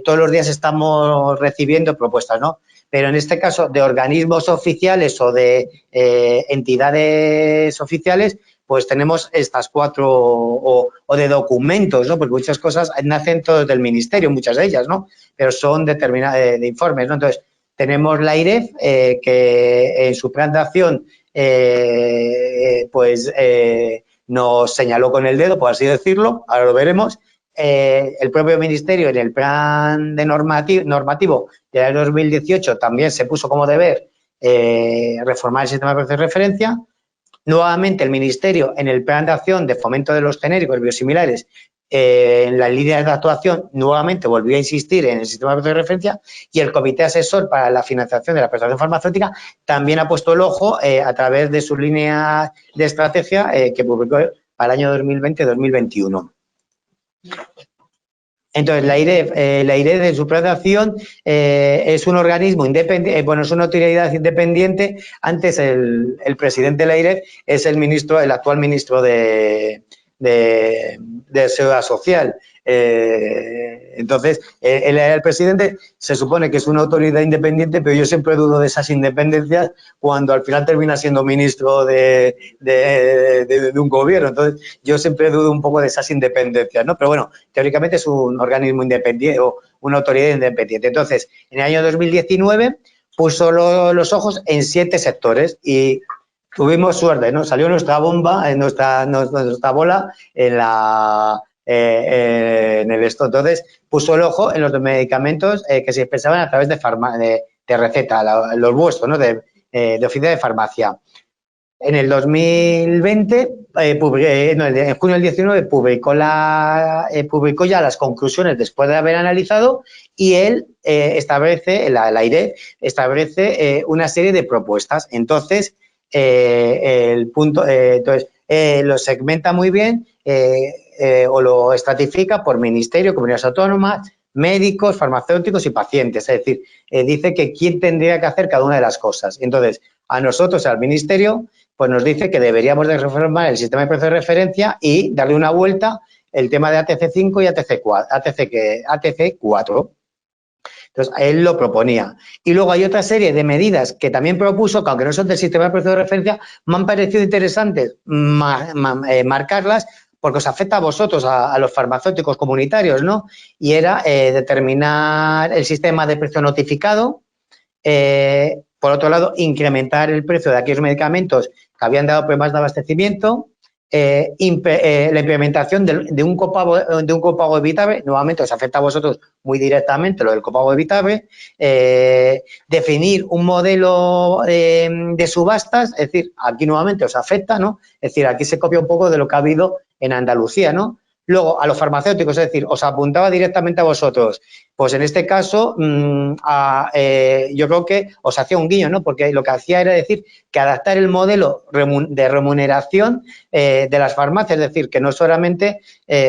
todos los días estamos recibiendo propuestas, ¿no? Pero en este caso de organismos oficiales o de entidades oficiales, pues tenemos estas 4 o de documentos, ¿no? Porque muchas cosas nacen todos del ministerio, muchas de ellas, ¿no? Pero son determinadas de informes, ¿no? Entonces, tenemos la IREF, que en su plan de acción, nos señaló con el dedo, por así decirlo, ahora lo veremos. El propio ministerio en el plan de normativo del año 2018 también se puso como deber reformar el sistema de precios de referencia. Nuevamente, el Ministerio, en el plan de acción de fomento de los genéricos biosimilares, en las líneas de actuación, nuevamente volvió a insistir en el sistema de precios de referencia, y el Comité Asesor para la Financiación de la Prestación Farmacéutica también ha puesto el ojo a través de su línea de estrategia que publicó para el año 2020-2021. Entonces, la IREF en su plan de acción es un organismo independiente, es una autoridad independiente. Antes el presidente de la IREF es el actual ministro de Seguridad Social. Entonces, el presidente se supone que es una autoridad independiente, pero yo siempre dudo de esas independencias cuando al final termina siendo ministro de un gobierno. Entonces, yo siempre dudo un poco de esas independencias, ¿no? Pero bueno, teóricamente es un organismo independiente o una autoridad independiente. Entonces, en el año 2019 puso los ojos en 7 sectores y tuvimos suerte, ¿no? Salió nuestra bomba, nuestra bola en el esto. Entonces, puso el ojo en los medicamentos que se dispensaban a través de receta, los vuestros, ¿no? De oficina de farmacia. En el 2020, en junio del 19, publicó ya las conclusiones después de haber analizado, y él establece, la IREF, establece una serie de propuestas. Entonces, lo segmenta muy bien o lo estratifica por ministerio, comunidades autónomas, médicos, farmacéuticos y pacientes. Es decir, dice que quién tendría que hacer cada una de las cosas. Entonces, a nosotros, al ministerio, pues nos dice que deberíamos de reformar el sistema de precios de referencia y darle una vuelta el tema de ATC5 y ATC4. Entonces, él lo proponía. Y luego hay otra serie de medidas que también propuso, que aunque no son del sistema de precios de referencia, me han parecido interesantes marcarlas, porque os afecta a vosotros, a los farmacéuticos comunitarios, ¿no? Y era determinar el sistema de precio notificado, por otro lado, incrementar el precio de aquellos medicamentos que habían dado problemas de abastecimiento, la implementación de un copago evitable, nuevamente os afecta a vosotros muy directamente lo del copago evitable, definir un modelo de subastas, es decir, aquí nuevamente os afecta, ¿no? Es decir, aquí se copia un poco de lo que ha habido en Andalucía, ¿no? Luego, a los farmacéuticos, es decir, os apuntaba directamente a vosotros. Pues en este caso, yo creo que os hacía un guiño, ¿no? Porque lo que hacía era decir que adaptar el modelo de remuneración de las farmacias, es decir, que no solamente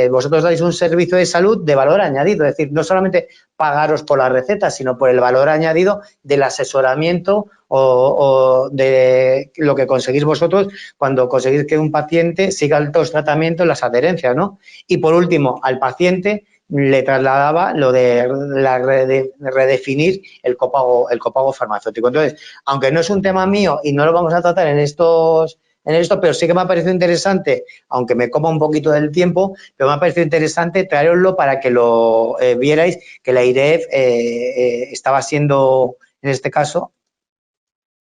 vosotros dais un servicio de salud de valor añadido, es decir, no solamente pagaros por las recetas, sino por el valor añadido del asesoramiento o de lo que conseguís vosotros cuando conseguís que un paciente siga los tratamientos, las adherencias, ¿no? Y por último, al paciente le trasladaba lo de redefinir el copago farmacéutico. Entonces, aunque no es un tema mío y no lo vamos a tratar en esto, pero sí que me ha parecido interesante, aunque me coma un poquito del tiempo, pero me ha parecido interesante traeroslo para que lo vierais, que la IREF estaba siendo, en este caso,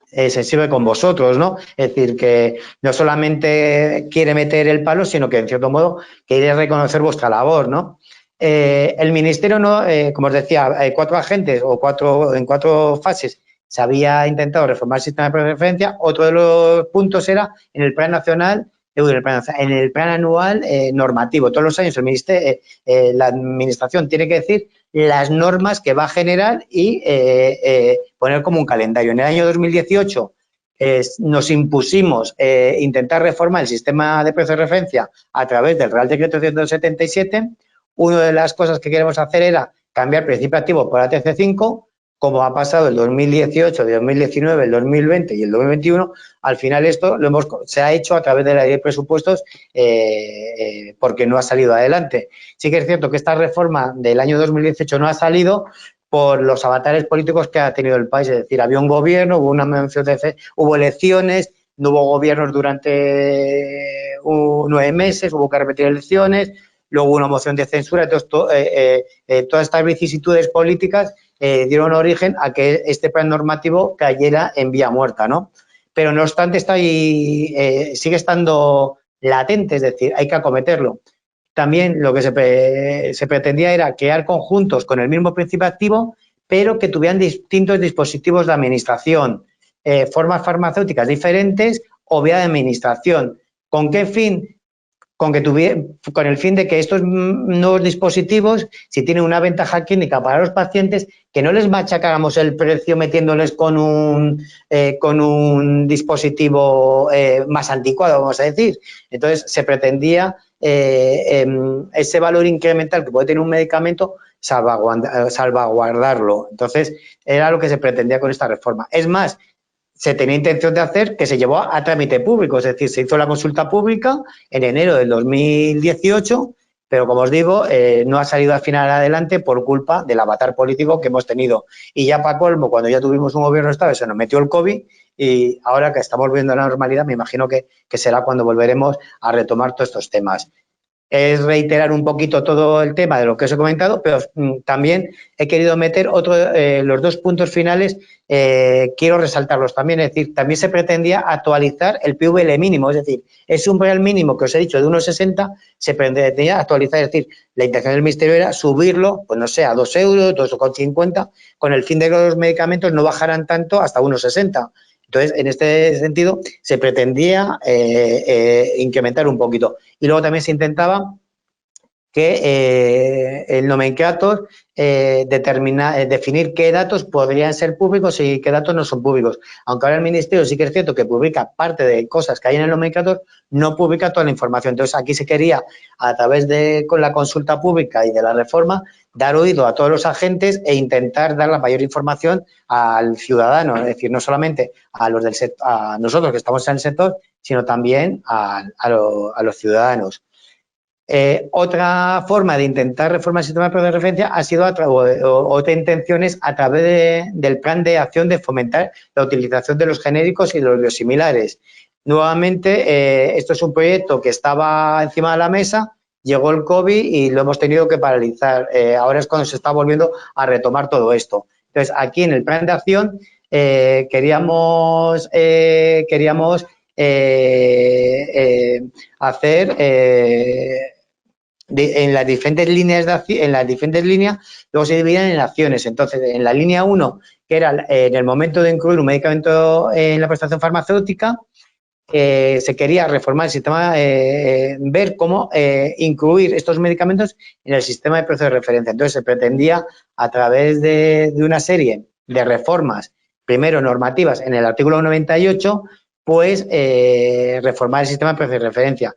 sensible con vosotros, ¿no? Es decir, que no solamente quiere meter el palo, sino que, en cierto modo, quiere reconocer vuestra labor, ¿no? El Ministerio, no, como os decía, 4 agentes en 4 fases se había intentado reformar el sistema de precios de referencia. Otro de los puntos era en el plan nacional, en el plan anual normativo. Todos los años el ministerio, la administración tiene que decir las normas que va a generar y poner como un calendario. En el año 2018 nos impusimos intentar reformar el sistema de precios de referencia a través del Real Decreto 177. Una de las cosas que queremos hacer era cambiar principio activo por ATC5, como ha pasado el 2018, el 2019, el 2020 y el 2021. Al final esto se ha hecho a través de la ley de presupuestos porque no ha salido adelante. Sí que es cierto que esta reforma del año 2018 no ha salido por los avatares políticos que ha tenido el país. Es decir, había un gobierno, hubo una mención de hubo elecciones, no hubo gobiernos durante 9 meses, hubo que repetir elecciones, luego hubo una moción de censura. Entonces, todas estas vicisitudes políticas dieron origen a que este plan normativo cayera en vía muerta, ¿no? Pero no obstante está ahí, sigue estando latente, es decir, hay que acometerlo. También lo que se pretendía era crear conjuntos con el mismo principio activo, pero que tuvieran distintos dispositivos de administración, formas farmacéuticas diferentes o vía de administración. ¿Con qué fin? Con el fin de que estos nuevos dispositivos, si tienen una ventaja clínica para los pacientes, que no les machacáramos el precio metiéndoles con un dispositivo más anticuado, vamos a decir. Entonces, se pretendía ese valor incremental que puede tener un medicamento, salvaguardarlo. Entonces, era lo que se pretendía con esta reforma. Es más, se tenía intención de hacer, que se llevó a trámite público, es decir, se hizo la consulta pública en enero del 2018, pero como os digo, no ha salido al final adelante por culpa del avatar político que hemos tenido. Y ya para colmo, cuando ya tuvimos un gobierno estable, se nos metió el COVID y ahora que estamos volviendo a la normalidad, me imagino que será cuando volveremos a retomar todos estos temas. Es reiterar un poquito todo el tema de lo que os he comentado, pero también he querido meter los 2 puntos finales, quiero resaltarlos también. Es decir, también se pretendía actualizar el PVL mínimo, es decir, es un real mínimo que os he dicho de 1,60, se pretendía actualizar, es decir, la intención del Ministerio era subirlo, pues no sé, a 2 euros, 2,50, con el fin de que los medicamentos no bajaran tanto hasta 1,60. Entonces, en este sentido, se pretendía incrementar un poquito. Y luego también se intentaba que el nomenclator definir qué datos podrían ser públicos y qué datos no son públicos. Aunque ahora el Ministerio sí que es cierto que publica parte de cosas que hay en el nomenclator, no publica toda la información. Entonces, aquí se quería, a través con la consulta pública y de la reforma, dar oído a todos los agentes e intentar dar la mayor información al ciudadano, es decir, no solamente a los del sector, a nosotros que estamos en el sector, sino también a los ciudadanos. Otra forma de intentar reformar el sistema de precios de referencia ha sido, otra intención es a través del plan de acción de fomentar la utilización de los genéricos y los biosimilares. Nuevamente, esto es un proyecto que estaba encima de la mesa, llegó el COVID y lo hemos tenido que paralizar. Ahora es cuando se está volviendo a retomar todo esto. Entonces, aquí en el plan de acción queríamos hacer en las diferentes líneas, luego se dividían en acciones. Entonces, en la línea 1, que era en el momento de incluir un medicamento en la prestación farmacéutica, se quería reformar el sistema, ver cómo incluir estos medicamentos en el sistema de precios de referencia. Entonces, se pretendía, a través de una serie de reformas, primero normativas en el artículo 98, pues reformar el sistema de precios de referencia.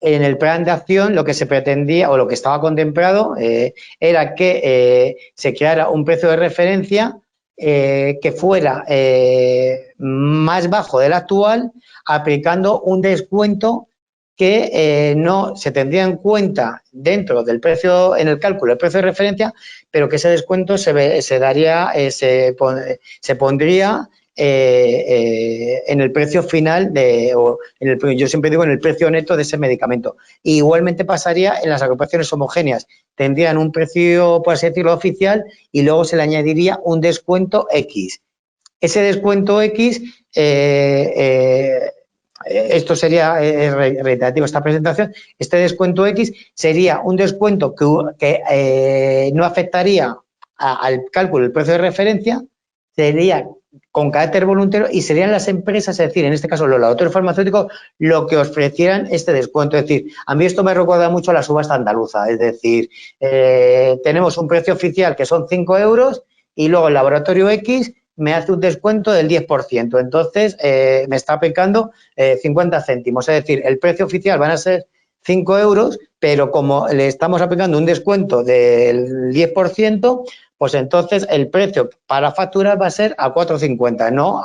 En el plan de acción lo que se pretendía o lo que estaba contemplado era que se creara un precio de referencia que fuera más bajo del actual, aplicando un descuento que no se tendría en cuenta dentro del precio, en el cálculo del precio de referencia, pero que ese descuento se pondría en el precio final yo siempre digo en el precio neto de ese medicamento. Y igualmente pasaría en las agrupaciones homogéneas, tendrían un precio, por así decirlo, oficial, y luego se le añadiría un descuento X. Ese descuento X, esto sería reiterativo esta presentación, este descuento X sería un descuento que no afectaría al cálculo del precio de referencia, sería con carácter voluntario y serían las empresas, es decir, en este caso los laboratorios farmacéuticos, lo que ofrecieran este descuento. Es decir, a mí esto me recuerda mucho a la subasta andaluza, es decir, tenemos un precio oficial que son 5 euros y luego el laboratorio X me hace un descuento del 10%, entonces me está aplicando 50 céntimos, es decir, el precio oficial van a ser 5 euros, pero como le estamos aplicando un descuento del 10%, pues entonces el precio para facturar va a ser a 4,50, no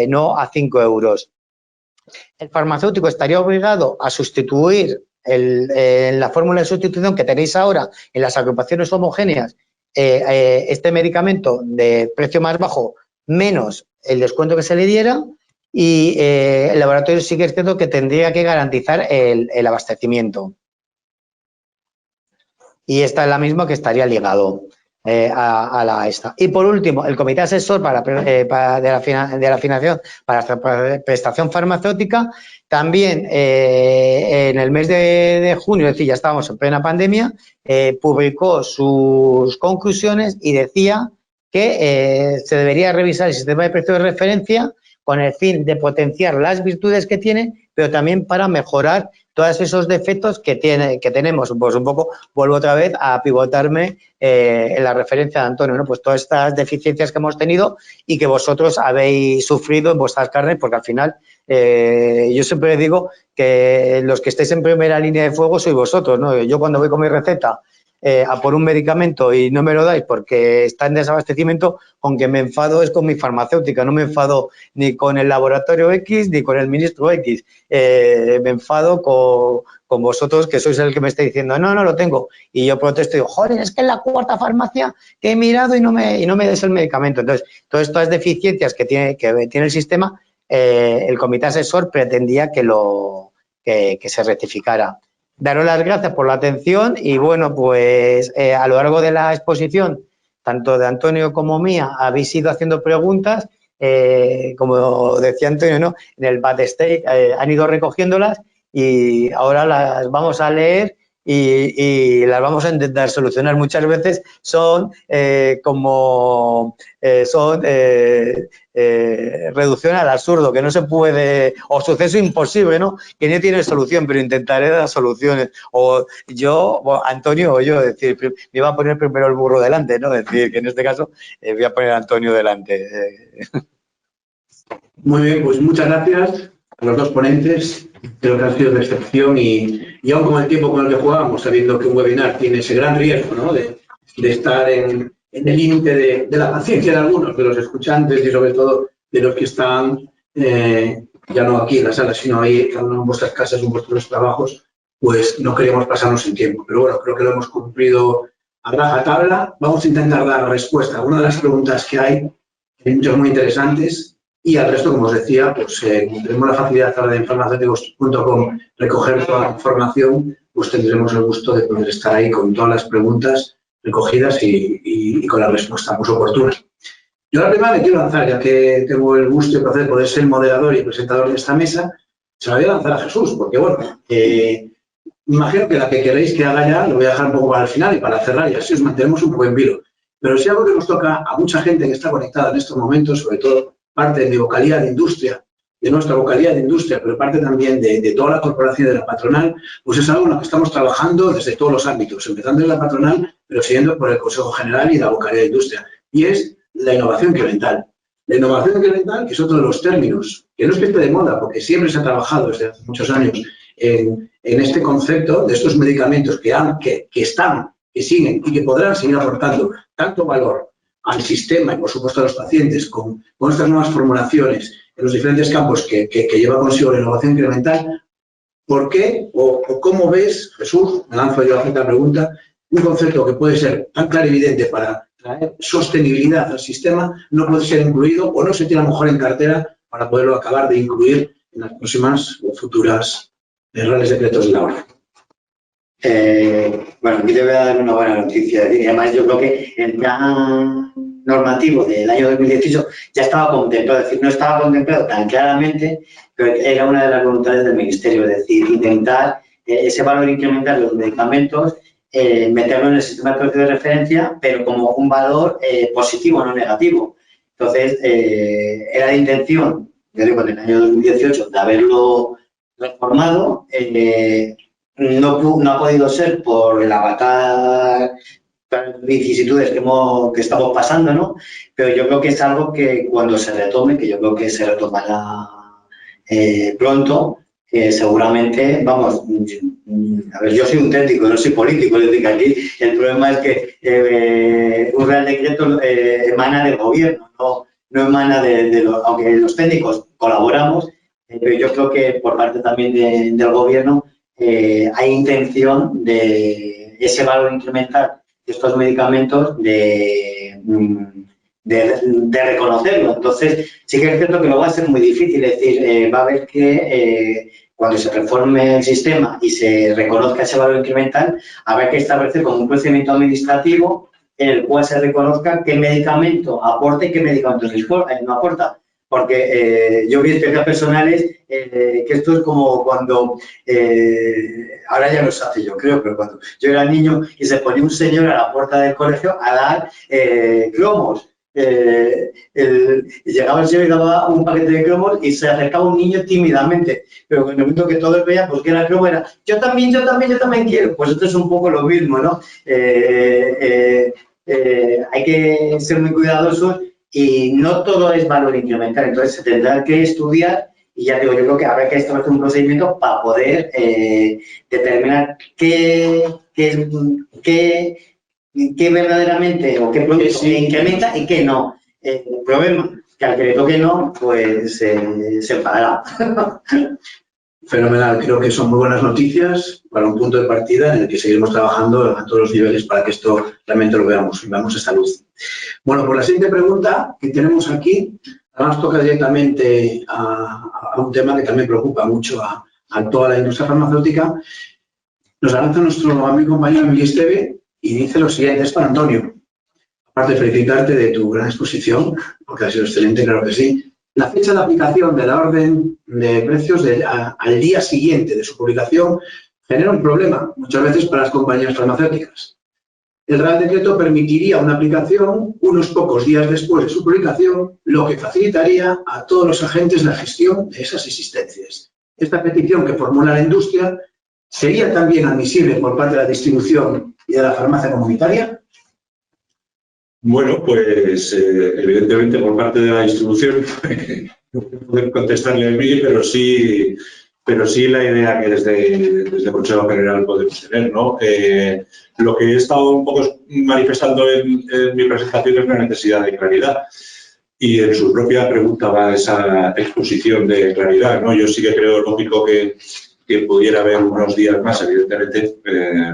no a 5 euros. El farmacéutico estaría obligado a sustituir la fórmula de sustitución que tenéis ahora en las agrupaciones homogéneas, este medicamento de precio más bajo menos el descuento que se le diera, y el laboratorio sí que es cierto que tendría que garantizar el abastecimiento. Y esta es la misma que estaría ligado a esta. Y por último, el comité asesor de la financiación para la prestación farmacéutica también en el mes de junio, es decir, ya estábamos en plena pandemia, publicó sus conclusiones y decía que se debería revisar el sistema de precios de referencia con el fin de potenciar las virtudes que tiene, pero también para mejorar todos esos defectos que tenemos. Pues un poco vuelvo otra vez a pivotarme en la referencia de Antonio, ¿no? Pues todas estas deficiencias que hemos tenido y que vosotros habéis sufrido en vuestras carnes, porque al final yo siempre digo que los que estáis en primera línea de fuego sois vosotros, ¿no? Yo cuando voy con mi receta a por un medicamento y no me lo dais porque está en desabastecimiento, con que me enfado es con mi farmacéutica, no me enfado ni con el laboratorio X ni con el ministro X, me enfado con vosotros, que sois el que me está diciendo no lo tengo, y yo protesto y digo, joder, es que es la cuarta farmacia que he mirado y no me des el medicamento. Entonces, todas estas deficiencias que tiene el sistema, el comité asesor pretendía que se rectificara. Daros las gracias por la atención y, bueno, pues a lo largo de la exposición, tanto de Antonio como mía, habéis ido haciendo preguntas, como decía Antonio, ¿no? En el backstage han ido recogiéndolas y ahora las vamos a leer y las vamos a intentar solucionar. Muchas veces son reducción al absurdo, que no se puede, o suceso imposible, ¿no? Que no tiene solución, pero intentaré dar soluciones. O yo, Antonio o yo, es decir, me iba a poner primero el burro delante, ¿no? Es decir, que en este caso voy a poner a Antonio delante. Muy bien, pues muchas gracias a los dos ponentes. Creo que han sido de excepción y aún con el tiempo con el que jugábamos, sabiendo que un webinar tiene ese gran riesgo, ¿no? de estar en el límite de la paciencia de algunos, de los escuchantes y sobre todo de los que están ya no aquí en la sala, sino ahí cada uno en vuestras casas, en vuestros trabajos, pues no queríamos pasarnos el tiempo. Pero bueno, creo que lo hemos cumplido a rajatabla. Vamos a intentar dar respuesta a algunas de las preguntas que hay muchas muy interesantes. Y al resto, como os decía, pues tenemos la facilidad ahora de en farmacéuticos.com recoger toda la información, pues tendremos el gusto de poder estar ahí con todas las preguntas recogidas y con la respuesta pues, oportuna. Yo la primera me quiero lanzar, ya que tengo el gusto y el placer de poder ser moderador y presentador de esta mesa, se la voy a lanzar a Jesús, porque bueno, imagino que la que queréis que haga ya lo voy a dejar un poco para el final y para cerrar y así os mantenemos un poco en vilo. Pero si algo que nos toca a mucha gente que está conectada en estos momentos, sobre todo parte de mi vocalía de industria, de nuestra vocalía de industria, pero parte también de toda la corporación de la patronal, pues es algo en lo que estamos trabajando desde todos los ámbitos, empezando en la patronal, pero siguiendo por el Consejo General y la vocalía de industria, y es la innovación incremental. La innovación incremental, que es otro de los términos, que no es que esté de moda, porque siempre se ha trabajado desde hace muchos años en este concepto de estos medicamentos que están, que siguen y que podrán seguir aportando tanto valor al sistema y, por supuesto, a los pacientes con estas nuevas formulaciones en los diferentes campos que lleva consigo la innovación incremental. ¿Por qué o cómo ves, Jesús, me lanzo yo a hacer la pregunta, un concepto que puede ser tan claro y evidente para traer sostenibilidad al sistema no puede ser incluido o no se tiene a lo mejor en cartera para poderlo acabar de incluir en las próximas o futuras reales decretos de la orden? Bueno, aquí te voy a dar una buena noticia. Y además, yo creo que el plan normativo del año 2018 ya estaba contemplado, es decir, no estaba contemplado tan claramente, pero era una de las voluntades del Ministerio, es decir, intentar ese valor incremental de los medicamentos meterlo en el sistema de precio de referencia, pero como un valor positivo, no negativo. Entonces, era la intención, yo digo, en el año 2018, de haberlo reformado. No ha podido ser por el avatar, vicisitudes que estamos pasando, ¿no? Pero yo creo que es algo que cuando se retome, que yo creo que se retomará pronto, seguramente, vamos, a ver, yo soy un técnico, no soy político, es decir, que aquí el problema es que un Real Decreto emana del gobierno, no emana aunque los técnicos colaboramos, pero yo creo que por parte también del gobierno hay intención de ese valor incremental de estos medicamentos de reconocerlo. Entonces, sí que es cierto que lo va a ser muy difícil, es decir, va a haber que, cuando se reforme el sistema y se reconozca ese valor incremental, habrá que establecer como un procedimiento administrativo en el cual se reconozca qué medicamento aporta y qué medicamentos no aporta. Porque yo vi experiencias personales que esto es como cuando, ahora ya no se hace yo creo, pero cuando yo era niño y se ponía un señor a la puerta del colegio a dar cromos. Llegaba el señor y daba un paquete de cromos y se acercaba un niño tímidamente, pero en el momento que todos veían pues que era cromo era yo también quiero. Pues esto es un poco lo mismo, ¿no? Hay que ser muy cuidadosos y no todo es valor incremental, entonces se tendrá que estudiar y ya digo, yo creo que habrá que establecer un procedimiento para poder determinar qué verdaderamente o qué producto se incrementa y qué no. El problema que al que le toque no, pues se enfadará. Fenomenal, creo que son muy buenas noticias para un punto de partida en el que seguiremos trabajando a todos los niveles para que esto realmente lo veamos esta luz. Bueno, pues la siguiente pregunta que tenemos aquí, además toca directamente a un tema que también preocupa mucho a toda la industria farmacéutica. Nos la lanza nuestro amigo y compañero Miguel Esteve y dice lo siguiente, es para Antonio. Aparte de felicitarte de tu gran exposición, porque ha sido excelente, claro que sí. La fecha de aplicación de la orden de precios al día siguiente de su publicación genera un problema, muchas veces para las compañías farmacéuticas. El Real Decreto permitiría una aplicación unos pocos días después de su publicación, lo que facilitaría a todos los agentes la gestión de esas existencias. Esta petición que formula la industria sería también admisible por parte de la distribución y de la farmacia comunitaria. Bueno, pues evidentemente por parte de la distribución no puedo contestarle a Miguel, pero sí la idea que desde el Consejo General podemos tener, ¿no? Lo que he estado un poco manifestando en mi presentación es la necesidad de claridad y en su propia pregunta va esa exposición de claridad, ¿no? Yo sí que creo lógico que pudiera haber unos días más, evidentemente,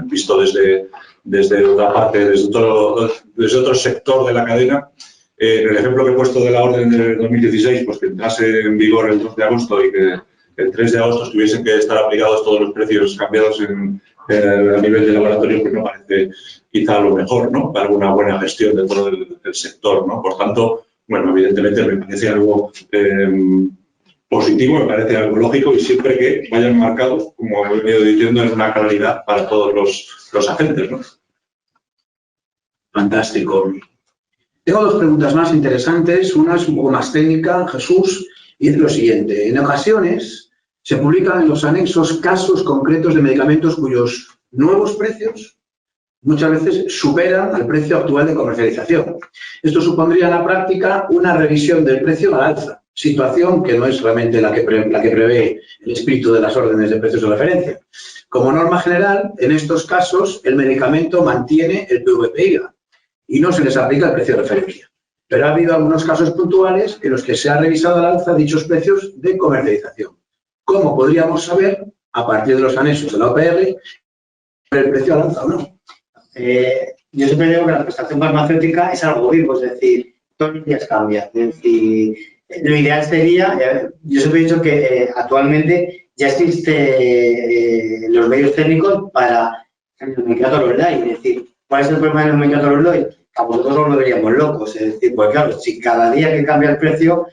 visto desde otra parte, desde otro sector de la cadena. En el ejemplo que he puesto de la orden de 2016, pues que entrase en vigor el 2 de agosto y que el 3 de agosto tuviesen que estar aplicados todos los precios cambiados a nivel de laboratorio, pues no parece quizá lo mejor, ¿no? Para una buena gestión de todo el sector, ¿no? Por tanto, bueno, evidentemente me parece algo positivo, me parece algo lógico y siempre que vayan marcados, como he venido diciendo, en una claridad para todos los agentes, ¿no? Fantástico. Tengo dos preguntas más interesantes. Una es un poco más técnica, Jesús, y es lo siguiente. En ocasiones se publican en los anexos casos concretos de medicamentos cuyos nuevos precios muchas veces superan al precio actual de comercialización. Esto supondría en la práctica una revisión del precio al alza, situación que no es realmente la que prevé el espíritu de las órdenes de precios de referencia. Como norma general, en estos casos el medicamento mantiene el PVP-IVA y no se les aplica el precio de referencia. Pero ha habido algunos casos puntuales en los que se ha revisado al alza dichos precios de comercialización. ¿Cómo podríamos saber, a partir de los anexos de la OPR, el precio al alza o no? Yo siempre digo que la prestación farmacéutica es algo vivo, es decir, todos los días cambia. Es decir, lo ideal sería, yo siempre he dicho que actualmente ya existen los medios técnicos para el nomenclator Orlai. Es decir, ¿cuál es el problema del nomenclator Orlai? A vosotros os lo veríamos locos. Es decir, pues claro, si cada día que cambia el precio,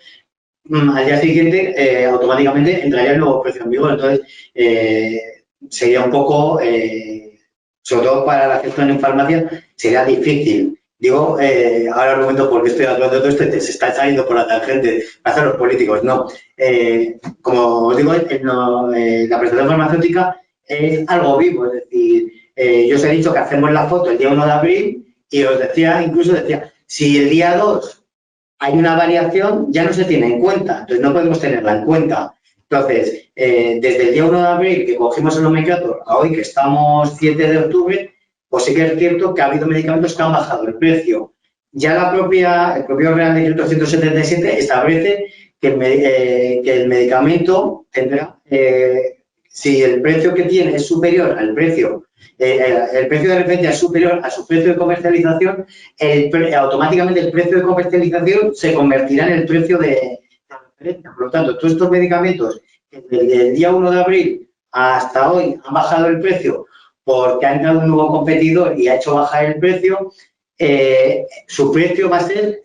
al día siguiente automáticamente entraría el nuevo precio en vigor. Entonces, sería un poco sobre todo para la gestión en farmacia, sería difícil. Digo, ahora argumento por qué estoy hablando de todo esto, se está saliendo por la tangente, hacen los políticos, no. Como os digo, la prestación farmacéutica es algo vivo, es decir, yo os he dicho que hacemos la foto el día 1 de abril y os decía, incluso decía, si el día 2 hay una variación, ya no se tiene en cuenta, entonces no podemos tenerla en cuenta. Entonces, desde el día 1 de abril que cogimos el Omnicator a hoy que estamos 7 de octubre, pues sí que es cierto que ha habido medicamentos que han bajado el precio. Ya el propio Real Decreto 177 establece que el medicamento tendrá, si el precio que tiene es superior al precio, el precio de referencia es superior a su precio de comercialización, automáticamente el precio de comercialización se convertirá en el precio de referencia. Por lo tanto, todos estos medicamentos que desde el día 1 de abril hasta hoy han bajado el precio porque ha entrado un nuevo competidor y ha hecho bajar el precio, su precio va a ser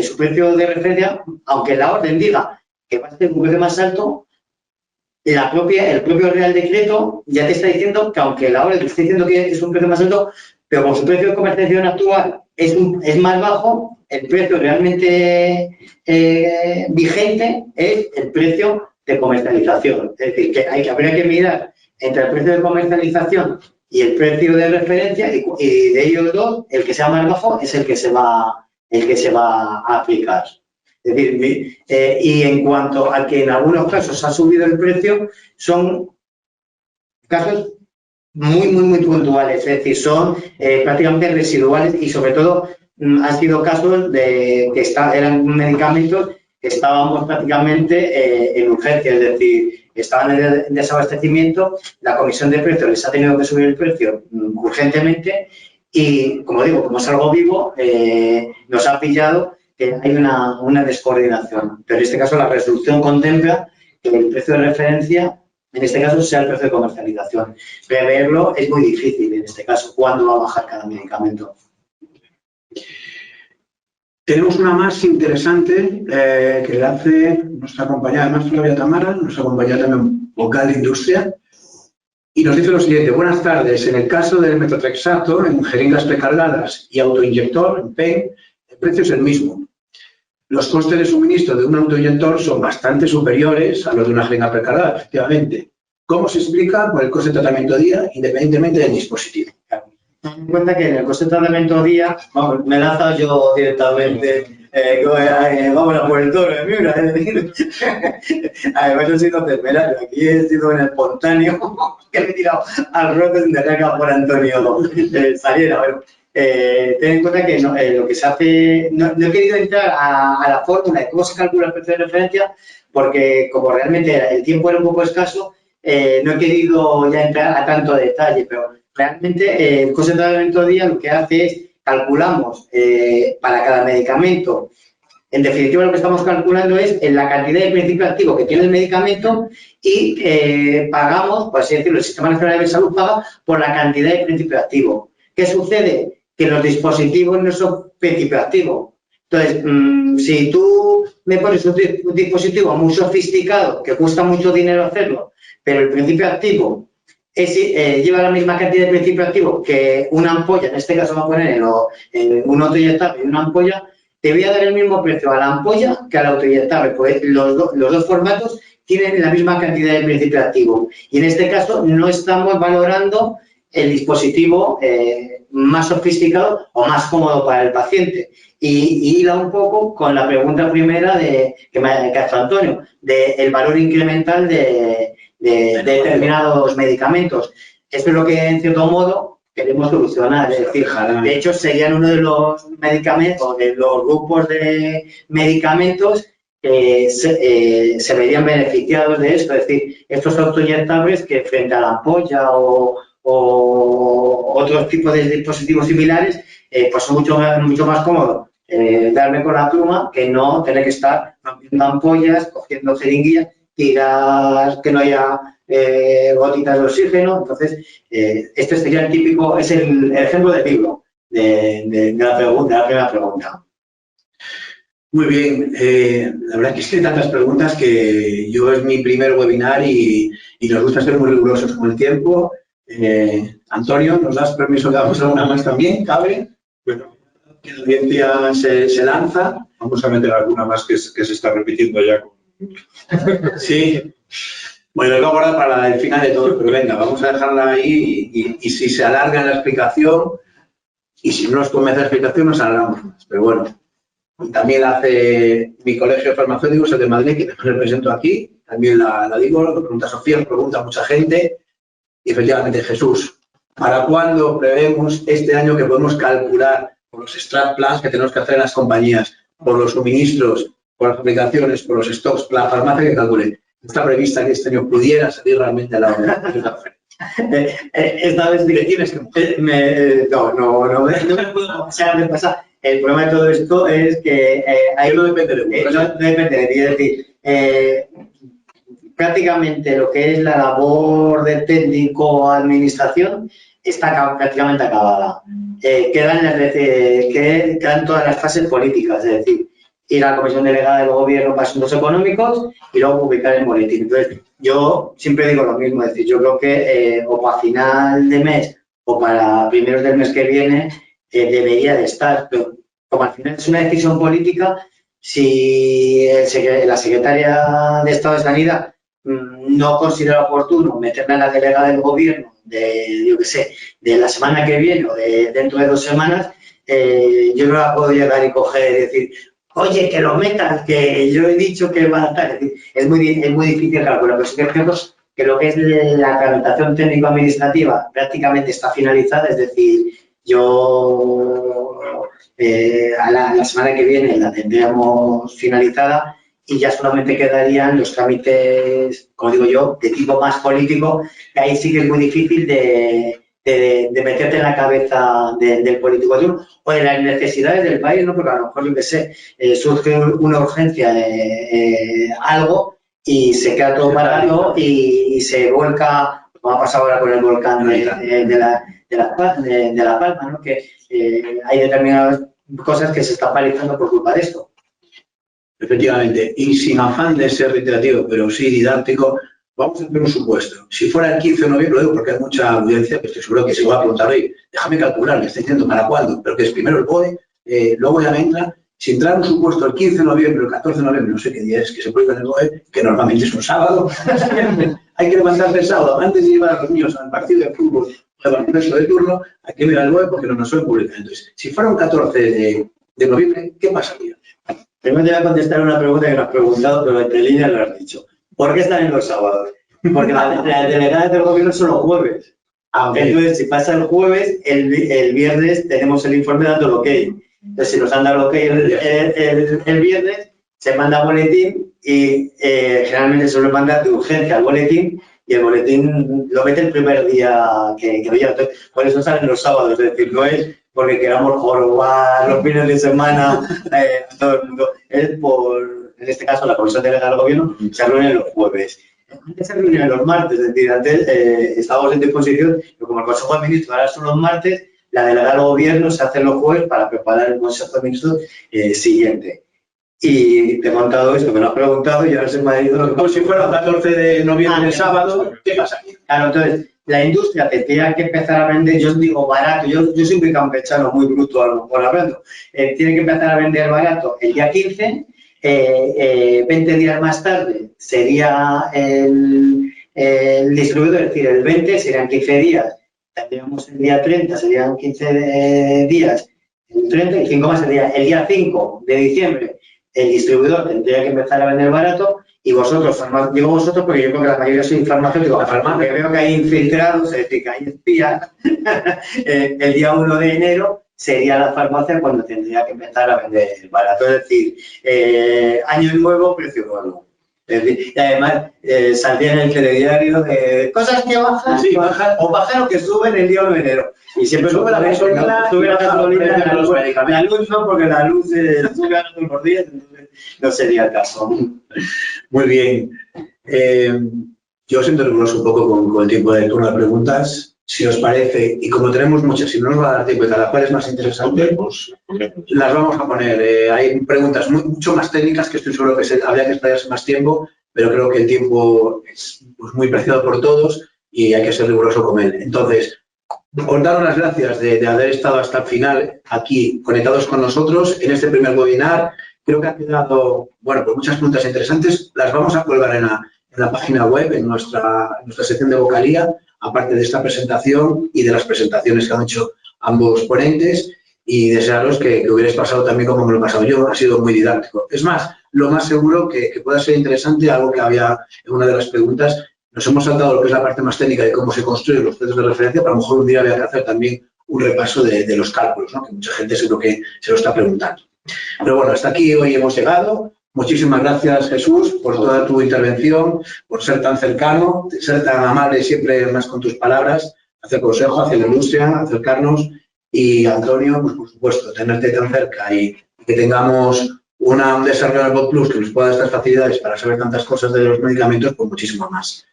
su precio de referencia, aunque la orden diga que va a ser un precio más alto, el propio Real Decreto ya te está diciendo que aunque la orden te está diciendo que es un precio más alto, pero con su precio de comercialización actual es más bajo, el precio realmente vigente es el precio de comercialización. Es decir, que habría que mirar entre el precio de comercialización y el precio de referencia, y de ellos dos, el que sea más bajo es el que se va a aplicar. Es decir, y en cuanto a que en algunos casos ha subido el precio, son casos muy puntuales, es decir, son prácticamente residuales y sobre todo han sido casos de que eran medicamentos que estábamos prácticamente en urgencia, es decir, estaban en desabastecimiento, la comisión de precios les ha tenido que subir el precio urgentemente y, como digo, como es algo vivo, nos ha pillado que hay una descoordinación. Pero en este caso la resolución contempla que el precio de referencia, en este caso, sea el precio de comercialización. Preverlo es muy difícil en este caso, cuándo va a bajar cada medicamento. Tenemos una más interesante que la hace nuestra compañera, además Flavia Tamara, nuestra compañera también vocal de industria, y nos dice lo siguiente: buenas tardes, en el caso del metotrexato en jeringas precargadas y autoinyector, en PEN, el precio es el mismo. Los costes de suministro de un autoinyector son bastante superiores a los de una jeringa precargada, efectivamente. ¿Cómo se explica por el coste de tratamiento día, independientemente del dispositivo? Ten en cuenta que en el coste de tratamiento día, vamos, me he lanzado yo directamente, vamos a por el toro de Miura, es decir, además yo he sido temerario, aquí he sido en espontáneo, que me he tirado al roto sin dejar que por Antonio saliera. Bueno, ten en cuenta que lo que se hace, no he querido entrar a la fórmula de cómo se calcula el precio de referencia, porque como realmente el tiempo era un poco escaso, no he querido ya entrar a tanto detalle, pero realmente el coste de tratamiento día lo que hace es calculamos para cada medicamento. En definitiva, lo que estamos calculando es en la cantidad de principio activo que tiene el medicamento y pagamos, por así decirlo, el Sistema Nacional de Salud paga por la cantidad de principio activo. ¿Qué sucede? Que los dispositivos no son principio activo. Entonces, si tú me pones un dispositivo muy sofisticado, que cuesta mucho dinero hacerlo, pero el principio activo lleva la misma cantidad de principio activo que una ampolla, en este caso vamos a poner en un autoinyectable y una ampolla, te voy a dar el mismo precio a la ampolla que al autoinyectable, porque los dos formatos tienen la misma cantidad de principio activo. Y en este caso no estamos valorando el dispositivo más sofisticado o más cómodo para el paciente. Y hila un poco con la pregunta primera que ha hecho Antonio, del valor incremental de determinados medicamentos. Esto es lo que, en cierto modo, queremos solucionar. Es decir, de hecho, serían uno de los medicamentos, de los grupos de medicamentos que se verían beneficiados de esto. Es decir, estos autoinyectables que frente a la ampolla o otros tipos de dispositivos similares, pues son mucho más cómodos darme con la pluma que no tener que estar rompiendo ampollas, cogiendo jeringuillas, tirar que no haya gotitas de oxígeno. Entonces, este sería el típico, es el ejemplo de libro de la primera pregunta. Muy bien, la verdad es que hay tantas preguntas que yo es mi primer webinar y nos gusta ser muy rigurosos con el tiempo. Antonio, ¿nos das permiso que hagamos alguna más también? ¿Cabe? Bueno, Que la audiencia se lanza. vamos a meter alguna más que se está repitiendo ya. Sí. Bueno, lo voy a guardar para el final de todo, pero venga, vamos a dejarla ahí y si se alarga en la explicación y si no nos convence la explicación nos alargamos más. Pero bueno, también la hace mi colegio de farmacéuticos, el de Madrid, que me represento aquí. También la digo, lo pregunta Sofía, lo pregunta mucha gente. Y efectivamente, Jesús, ¿para cuándo prevemos este año que podemos calcular por los strat plans que tenemos que hacer en las compañías, por los suministros, por las aplicaciones, por los stocks, la farmacia que calcule? Está prevista que este año pudiera salir realmente a la oferta. Esta vez ¿Qué tienes que...? no me puedo pasar. El problema de todo esto es que Ahí no depende de uno. no depende de ti. Es decir, prácticamente lo que es la labor de técnico-administración está prácticamente acabada. Quedan todas las fases políticas, es decir, ir a la Comisión Delegada del Gobierno para Asuntos Económicos y luego publicar el boletín. Entonces, yo siempre digo lo mismo, es decir, yo creo que o para final de mes o para primeros del mes que viene debería de estar, pero como al final es una decisión política, si la secretaria de Estado de Sanidad no considera oportuno meterla en la delegada del Gobierno de la semana que viene o dentro de 2 semanas, yo no la puedo llegar y coger y decir, oye, que lo metas, que yo he dicho que va a estar. Es muy difícil calcular, pero sí que es cierto que lo que es la tramitación técnico-administrativa prácticamente está finalizada, es decir, yo a la semana que viene la tendríamos finalizada y ya solamente quedarían los trámites, como digo yo, de tipo más político, que ahí sí que es muy difícil de meterte en la cabeza del político de uno, o de las necesidades del país, ¿no? Porque a lo mejor, yo qué sé, surge una urgencia de algo y se queda todo parado y se vuelca, como ha pasado ahora con el volcán de La Palma, ¿no? Que hay determinadas cosas que se están paralizando por culpa de esto. Efectivamente, y sin afán de ser reiterativo, pero sí didáctico, vamos a hacer un supuesto. Si fuera el 15 de noviembre, lo digo porque hay mucha audiencia que estoy seguro que se va a preguntar hoy, déjame calcular, me está diciendo para cuándo, pero que es primero el BOE, luego ya me entra. Si entra un supuesto el 15 de noviembre o el 14 de noviembre, no sé qué día es que se publica en el BOE, que normalmente es un sábado, hay que levantarse el sábado antes de llevar a los niños al partido de fútbol o al congreso de turno, hay que mirar el BOE porque no nos suele publicar. Entonces, si fuera un 14 de noviembre, ¿qué pasaría? Primero te voy a contestar una pregunta que me has preguntado, pero entre líneas lo has dicho. ¿Por qué están en los sábados? Porque las delegadas del Gobierno son los jueves. Entonces, si pasa el jueves, el viernes tenemos el informe dando el ok. Entonces, si nos han dado el ok el viernes, se manda boletín y generalmente se lo manda de urgencia al boletín y el boletín lo mete el primer día que veía. Entonces, por eso salen los sábados, es decir, no es porque queramos jorobar los fines de semana a todo el mundo, es en este caso, la Comisión Delegada del Gobierno se reúne los jueves. Antes se reunían los martes, es decir, antes estábamos en disposición, pero como el Consejo de Ministros ahora son los martes, la delegada del Gobierno se hace los jueves para preparar el Consejo de Ministros siguiente. Y te he contado esto, me lo has preguntado y ahora se me ha ido... Como si fuera el 14 de noviembre, el sábado, ¿qué pasa aquí? Claro, entonces, la industria tendría que empezar a vender, yo digo barato, yo soy campechano muy bruto a lo mejor hablando, tiene que empezar a vender barato el día 15, 20 días más tarde sería el distribuidor, es decir, el 20 serían 15 días, tendríamos el día 30, serían 15 días, el 35 más el día 5 de diciembre, el distribuidor tendría que empezar a vender barato. Y vosotros, digo vosotros porque yo creo que la mayoría soy farmacéutico, la farmacia, veo que hay infiltrados, es decir, que hay espías, el día 1 de enero sería la farmacia cuando tendría que empezar a vender barato, es decir, año nuevo, precio nuevo. Es decir, y además saldría en el telediario de cosas que bajan, sí, bajan o que suben el día 1 de enero. Y siempre sube la gasolina, la luz no, porque la luz sube a todos los días, entonces no sería el caso. Muy bien. Yo siento riguroso un poco con el tiempo de turno de preguntas. Si os parece, y como tenemos muchas, si no nos va a dar tiempo, cada cual es más interesante, pues las vamos a poner. Hay preguntas mucho más técnicas que estoy seguro que habría que explayarse más tiempo, pero creo que el tiempo es pues, muy preciado por todos. y hay que ser riguroso con él. Entonces, os daros las gracias de haber estado hasta el final aquí conectados con nosotros en este primer webinar. Creo que ha quedado, bueno, pues muchas preguntas interesantes. Las vamos a colgar en la página web, en nuestra sección de vocalía, aparte de esta presentación y de las presentaciones que han hecho ambos ponentes, y desearos que hubierais pasado también como me lo he pasado yo. Ha sido muy didáctico. Es más, lo más seguro que pueda ser interesante, algo que había en una de las preguntas, nos hemos saltado lo que es la parte más técnica de cómo se construyen los precios de referencia, pero a lo mejor un día había que hacer también un repaso de los cálculos, ¿no? Que mucha gente seguro que se lo está preguntando. Pero bueno, hasta aquí hoy hemos llegado. Muchísimas gracias, Jesús, por toda tu intervención, por ser tan cercano, ser tan amable siempre más con tus palabras, hacia el consejo, hacia la industria, acercarnos. Y Antonio, pues por supuesto, tenerte tan cerca y que tengamos un desarrollo del BotPlus que nos pueda dar estas facilidades para saber tantas cosas de los medicamentos, pues muchísimo más.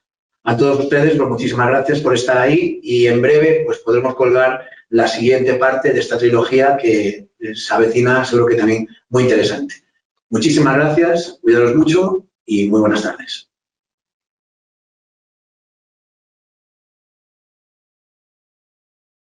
A todos ustedes, pues muchísimas gracias por estar ahí, y en breve pues podremos colgar la siguiente parte de esta trilogía que se avecina, seguro que también muy interesante. Muchísimas gracias, cuidaros mucho y muy buenas tardes.